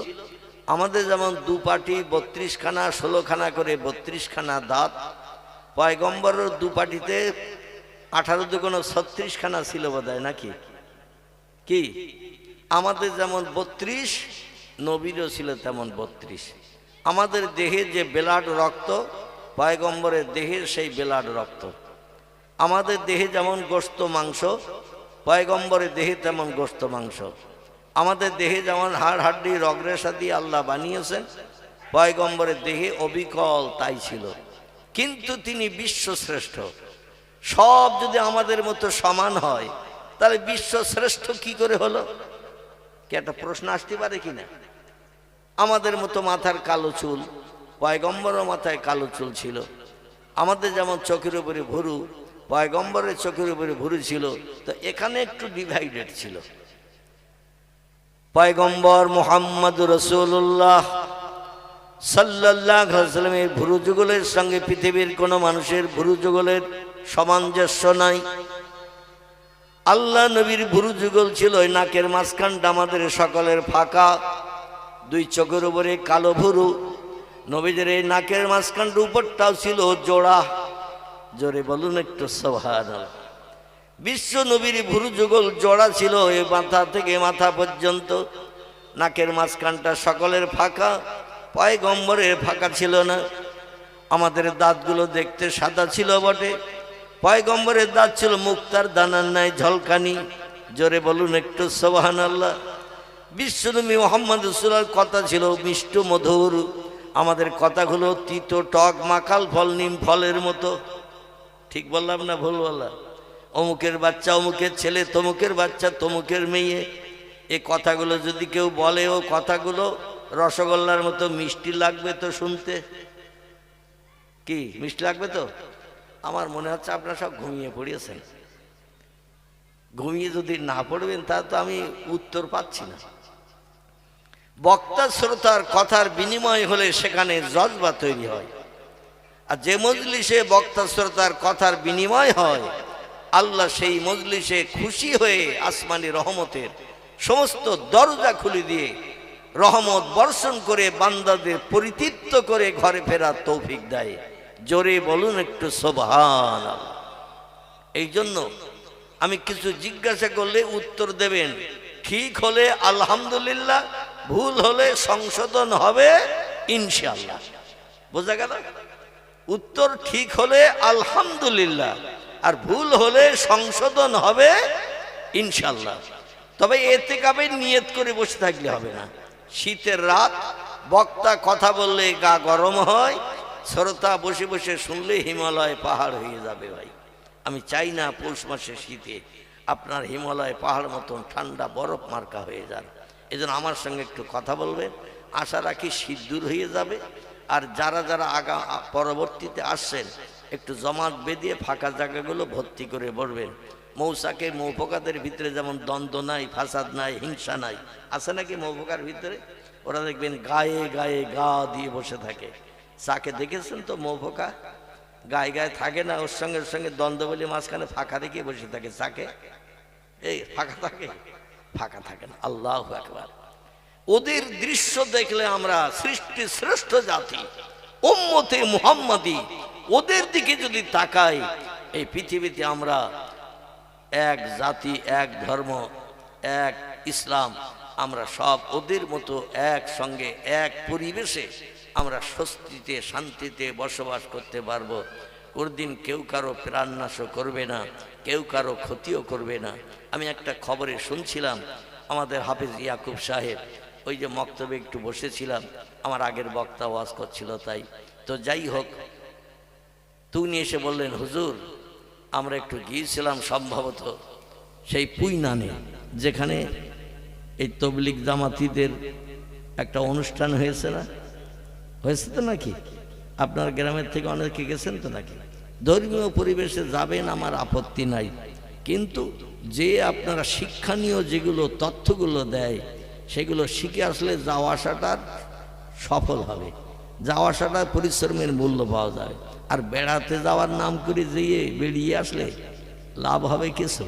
আমাদের যেমন দুপাটি 32খানা 16খানা করে 32খানা দাঁত, পয়গম্বরের দুপাটিতে 18 দুগুণ 36খানা ছিল বোধহয়, নাকি? কি আমাদের যেমন 32, নবীরও ছিল তেমন 32। আমাদের দেহে যে ব্লাড রক্ত, পয়গম্বরের দেহের সেই ব্লাড রক্ত। আমাদের দেহে যেমন গোশত মাংস, পয়গম্বরের দেহে তেমন গোশত মাংস। আমাদের দেহে যেমন হাড় হাড্ডি রগরেশা দিয়ে আল্লাহ বানিয়েছেন, পয়গম্বরের দেহে অবিকল তাই ছিল। কিন্তু তিনি বিশ্বশ্রেষ্ঠ। সব যদি আমাদের মতো সমান হয় তাহলে বিশ্বশ্রেষ্ঠ কি করে হলো? কি একটা প্রশ্ন আসতে পারে কিনা? আমাদের মতো মাথার কালো চুল, পয়গম্বরের মাথায় কালো চুল ছিল। আমাদের যেমন চোখের উপরে ভুরু, পয়গম্বরের চোখের উপরে ভুরু ছিল, তো এখানে একটু ডিভাইডেড ছিল। পয়গম্বর মুহাম্মদ রাসূলুল্লাহ সাল্লাল্লাহু আলাইহি ওয়াসাল্লামের ভুরু যুগলের সঙ্গে পৃথিবীর কোনো মানুষের ভুরু যুগলের সামঞ্জস্য নাই। আল্লাহ নবীর ভুরু যুগল ছিল নাকের মাঝখানটা আমাদের সকলের ফাঁকা, দুই চোখের উপরে কালো ভুরু। নবীদের এই নাকের মাঝখানটা উপরটাও ছিল জোড়া। জোরে বলুন একটু সুবহানাল্লাহ। বিশ্ব নবীর ভুরু যুগল জোড়া ছিল, এ মাথা থেকে মাথা পর্যন্ত। নাকের মাঝখানটা সকলের ফাঁকা, পয়গম্বরের ফাঁকা ছিল না। আমাদের দাঁতগুলো দেখতে সাদা ছিল বটে, পয়গম্বরের দাঁত ছিল মুক্তার দানার ন্যায় ঝলকানি। জোরে বলুন একটু সুবহানাল্লাহ। বিশ্বনবী মুহাম্মদ রাসূলুল্লাহর কথা ছিল মিষ্ট মধুর, আমাদের কথাগুলো তিতো টক মাখাল ফল নিম ফলের মতো। ঠিক বললাম না ভুল বললাম? অমুকের বাচ্চা অমুকের ছেলে, তমুকের বাচ্চা তমুকের মেয়ে, এই কথাগুলো যদি কেউ বলে, ও কথাগুলো রসগোল্লার মতো মিষ্টি লাগবে তো শুনতে। কি মিষ্টি লাগবে তো? আমার মনে হচ্ছে আপনারা সব ঘুমিয়ে পড়িয়েছেন। ঘুমিয়ে যদি না পড়বেন তাহলে তো আমি উত্তর পাচ্ছি না। বক্তা শ্রোতার কথার বিনিময় হলে সেখানে জজবা তৈরি হয়। আর যে মজলিসে বক্তা শ্রোতার কথার বিনিময় হয়, আল্লাহ সেই মজলিসে খুশি হয়ে আসমানি রহমতের সমস্ত দরজা খুলে দিয়ে রহমত বর্ষণ করে বান্দাদের পরিতৃপ্ত করে ঘরে ফেরার তৌফিক দেয়। জোরে বলুন একটু সুবহানাল্লাহ। এই জন্য আমি কিছু জিজ্ঞাসা করলে উত্তর দেবেন, ঠিক হলে আলহামদুলিল্লাহ, ভুল হলে সংশোধন হবে ইনশাআল্লাহ। বোঝা গেল? উত্তর ঠিক হলে আলহামদুলিল্লাহ, আর ভুল হলে সংশোধন হবে ইনশাল্লাহ। তবে এতেকাবে নিয়ত করে বসে থাকলে হবে না। শীতের রাত, বক্তা কথা বললে গা গরম হয়, শ্রোতা বসে বসে শুনলে হিমালয় পাহাড় হয়ে যাবে। ভাই, আমি চাই না পৌষ মাসে শীতে আপনার হিমালয় পাহাড় মতন ঠান্ডা বরফ মার্কা হয়ে যান। এজন্য আমার সঙ্গে একটু কথা বলবেন, আশা রাখি শীত দূর হয়ে যাবে। আর যারা যারা পরবর্তীতে আসছেন একটু জমাট বেঁধিয়ে ফাঁকা জায়গাগুলো ভর্তি করে বসবেন। মৌসাকে মৌপোকাদের ভিতরে যেমন দ্বন্দ্ব নাই, ফাসাদ নাই, হিংসা নাই, আছে নাকি মৌপোকার ভিতরে? ওরা দেখবেন গায়ে গায়ে গা দিয়ে বসে থাকে। চাকে দেখেছেন তো মৌপোকা গায়ে গায়ে থাকে না, ওর সঙ্গে দ্বন্দ্ব বলে মাঝখানে ফাঁকা রেখে বসে থাকে। চাকে এই ফাঁকা থাকে? ফাঁকা থাকে না। আল্লাহু আকবার। ওদের দৃশ্য দেখলে আমরা সৃষ্টির শ্রেষ্ঠ জাতি উম্মতে মুহাম্মাদি, ওদের দিকে যদি তাকাই, এই পৃথিবীতে আমরা এক জাতি, এক ধর্ম, এক ইসলাম, আমরা সব ওদের মতো এক সঙ্গে এক পরিবেশে আমরা স্বস্তিতে শান্তিতে বসবাস করতে পারবো। ওর দিন কেউ কারো প্রাণনাশও করবে না, কেউ কারো ক্ষতিও করবে না। আমি একটা খবরে শুনছিলাম, আমাদের হাফেজ ইয়াকুব সাহেব ওই যে মক্তবে একটু বসেছিলাম, আমার আগের বক্তা ওয়াজ করছিল, তাই তো যাই হোক, তিনি এসে বললেন, হুজুর আমরা একটু গিয়েছিলাম সম্ভবত সেই পুইনানে, যেখানে এই তবলিগ জামাতিদের একটা অনুষ্ঠান হয়েছে না, হয়েছে তো নাকি? আপনার গ্রামের থেকে অনেকে গেছেন তো নাকি? ধর্মীয় পরিবেশে যাবেন, আমার আপত্তি নাই, কিন্তু যে আপনারা শিক্ষণীয় যেগুলো তথ্যগুলো দেয় সেগুলো শিখে আসলে যাওয়া আসাটার সফল হবে, যাওয়া আসাটার পরিশ্রমের মূল্য পাওয়া যায়। আর বেড়াতে যাওয়ার নাম করে যেয়ে বেরিয়ে আসলে লাভ হবে কিছু?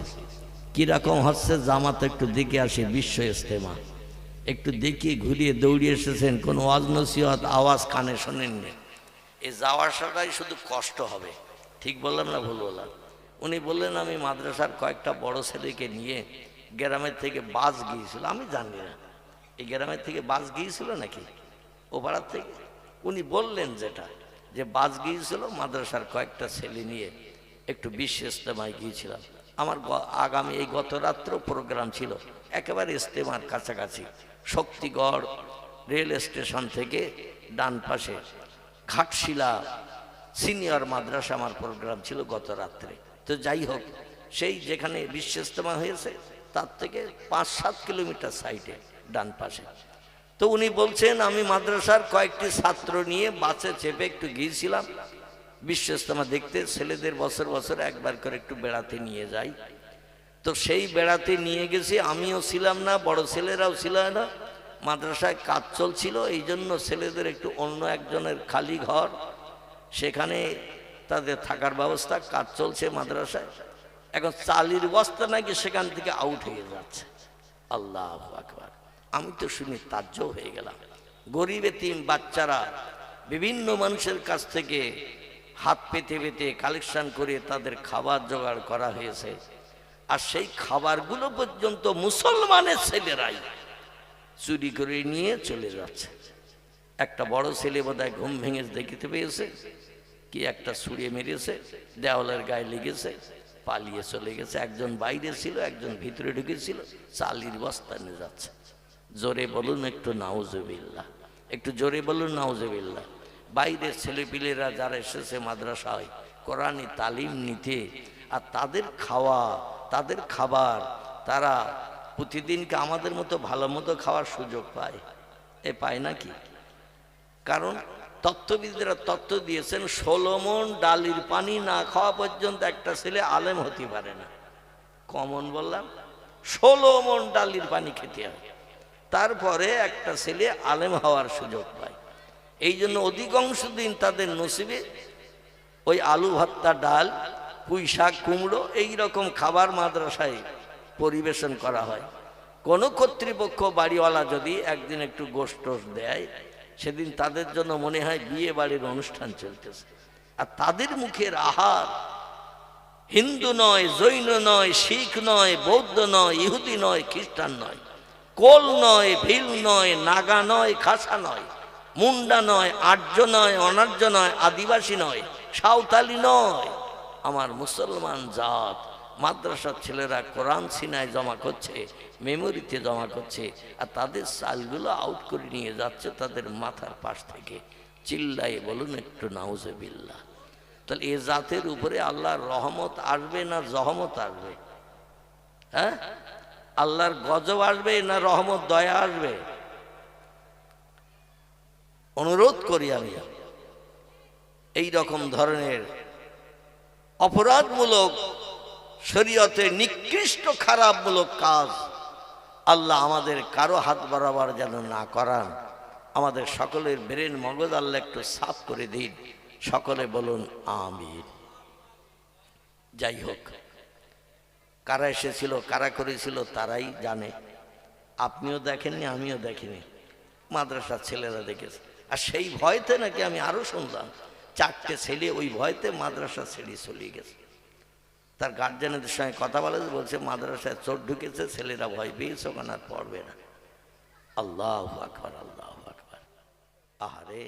কীরকম হচ্ছে জামাত একটু দেখে আসে, বিশ্ব ইজতেমা একটু দেখিয়ে ঘুরিয়ে দৌড়িয়ে এসেছেন, কোনো ওয়াজ নসিহত আওয়াজ কানে শোনেননি। এই যাওয়া আসাটাই শুধু কষ্ট হবে। ঠিক বললাম না ভুল বললাম? উনি বললেন, আমি মাদ্রাসার কয়েকটা বড় ছেলেকে নিয়ে গ্রামের থেকে বাস গিয়েছিল। আমি জানি না এই গ্রামের থেকে বাস গিয়েছিল নাকি ও পাড়ার থেকে। উনি বললেন যেটা, যে বাস গিয়েছিল, মাদ্রাসার কয়েকটা ছেলে নিয়ে একটু বিশ্ব ইজতেমায় গিয়েছিলাম। আমার আগামী এই গত রাত্র প্রোগ্রাম ছিল একেবারে ইজতেমার কাছাকাছি, শক্তিগড় রেল স্টেশন থেকে ডান পাশে ঘাটশিলা সিনিয়র মাদ্রাসা আমার প্রোগ্রাম ছিল গত রাত্রে। তো যাই হোক, সেই যেখানে বিশ্ব ইজতেমা হয়েছে তার থেকে 5-7 কিলোমিটার সাইডে ডান পাশে। তো উনি বলছেন, আমি মাদ্রাসার কয়েকটি ছাত্র নিয়ে বাসে চেপে একটু গিয়েছিলাম বিশ্ব ইজতেমা দেখতে। ছেলেদের বছর বছর একবার করে একটু বেড়াতে নিয়ে যাই। তো সেই বেড়াতে নিয়ে গেছি, আমিও ছিলাম না, বড় ছেলেরাও ছিল না, মাদ্রাসায় কাজ চলছিল, এই জন্য ছেলেদের একটু অন্য একজনের খালি ঘর, সেখানে তাদের থাকার ব্যবস্থা, কাজ চলছে মাদ্রাসায়। এখন চালির বস্তা নাকি সেখান থেকে আউট হয়ে যাচ্ছে। আল্লাহু আকবার। আমি তো শুনে তাজ্জব হয়ে গেলাম। গরিব এতিম বাচ্চারা বিভিন্ন মানুষের কাছ থেকে হাত পেতে পেতে কালেকশন করে তাদের খাবার জোগাড় করা হয়েছে, আর সেই খাবারগুলো পর্যন্ত মুসলমানের ছেলেরাই চুরি করে নিয়ে চলে যাচ্ছে। একটা বড় ছেলে বোধহয় ঘুম ভেঙে দেখিতে পেয়েছে, কি একটা ছুঁড়ে মেরেছে, দেওয়ালের গায়ে লেগেছে, পালিয়ে চলে গেছে। একজন বাইরে ছিল, একজন ভিতরে ঢুকেছিল, চালির বস্তা নিয়ে যাচ্ছে। জোরে বলুন একটু নাউজুবিল্লাহ, একটু জোরে বলুন নাউজুবিল্লাহ। বাইরের ছেলেপিলেরা যারা এসেছে মাদ্রাসায় কোরআনি তালিম নিতে, আর তাদের খাওয়া, তাদের খাবার, তারা প্রতিদিনকে আমাদের মতো ভালো মতো খাওয়ার সুযোগ পায়? এ পায় নাকি? কারণ তত্ত্ববিদরা তত্ত্ব দিয়েছেন, 16 মণ ডালির পানি না খাওয়া পর্যন্ত একটা ছেলে আলেম হতে পারে না। কমন বললাম, 16 মণ ডালির পানি খেতে হয়, তারপরে একটা ছেলে আলেম হওয়ার সুযোগ পায়। এই জন্য অধিকাংশ দিন তাদের নসিবে ওই আলু ভর্তা, ডাল, পুঁই শাক, কুমড়ো এইরকম খাবার মাদ্রাসায় পরিবেশন করা হয়। কোনো কর্তৃপক্ষ বাড়িওয়ালা যদি একদিন একটু গোশত দেয়, সেদিন তাদের জন্য মনে হয় বিয়ে বাড়ির অনুষ্ঠান চলতেছে। আর তাদের মুখের আহার হিন্দু নয়, জৈন নয়, শিখ নয়, বৌদ্ধ নয়, ইহুদি নয়, খ্রিস্টান নয়, কোল নয়, ভিল নয়, নাগা নয়, খাসা নয়, মুন্ডা নয়, আর্য নয়, অনার্য নয়, আদিবাসী নয়, সাঁওতালি নয়, আমার মুসলমান জাত। মাদ্রাসার ছেলেরা কোরআন সিনায় জমা করছে, মেমোরিতে জমা করছে, আর তাদের চালগুলো আউট করে নিয়ে যাচ্ছে তাদের মাথার পাশ থেকে। চিল্লাই বলুন একটু নাউজুবিল্লাহ। তাহলে এ জাতের উপরে আল্লাহর রহমত আসবে না জহমত আসবে? হ্যাঁ, আল্লাহর গজব আসবে না রহমত দয়া আসবে? অনুরোধ করি আমি, এই রকম ধরনের অপরাধমূলক শরীয়তে নিকৃষ্ট খারাপমূলক কাজ আল্লাহ আমাদের কারো হাত বরাবর যেন না করান। আমাদের সকলের ব্রেন মগজ আল্লাহ একটু সাফ করে দিন। সকলে বলুন আমিন। যাই হোক, কারা এসেছিল, কারা করেছিল তারাই জানে। আপনিও দেখেননি, আমিও দেখিনি, মাদ্রাসার ছেলেরা দেখেছে। আর সেই ভয়তে নাকি আমি আরো শুনলাম 4টে ছেলে ওই ভয়তে মাদ্রাসা ছেড়ে চলে গেছে। তার গার্জেনদের সঙ্গে কথা বলে, বলছে মাদ্রাসায় চোর ঢুকেছে, ছেলেরা ভয় পেয়েছে, ওখানে আর পড়বে না। আল্লাহু আকবার, আল্লাহু আকবার। আহারে।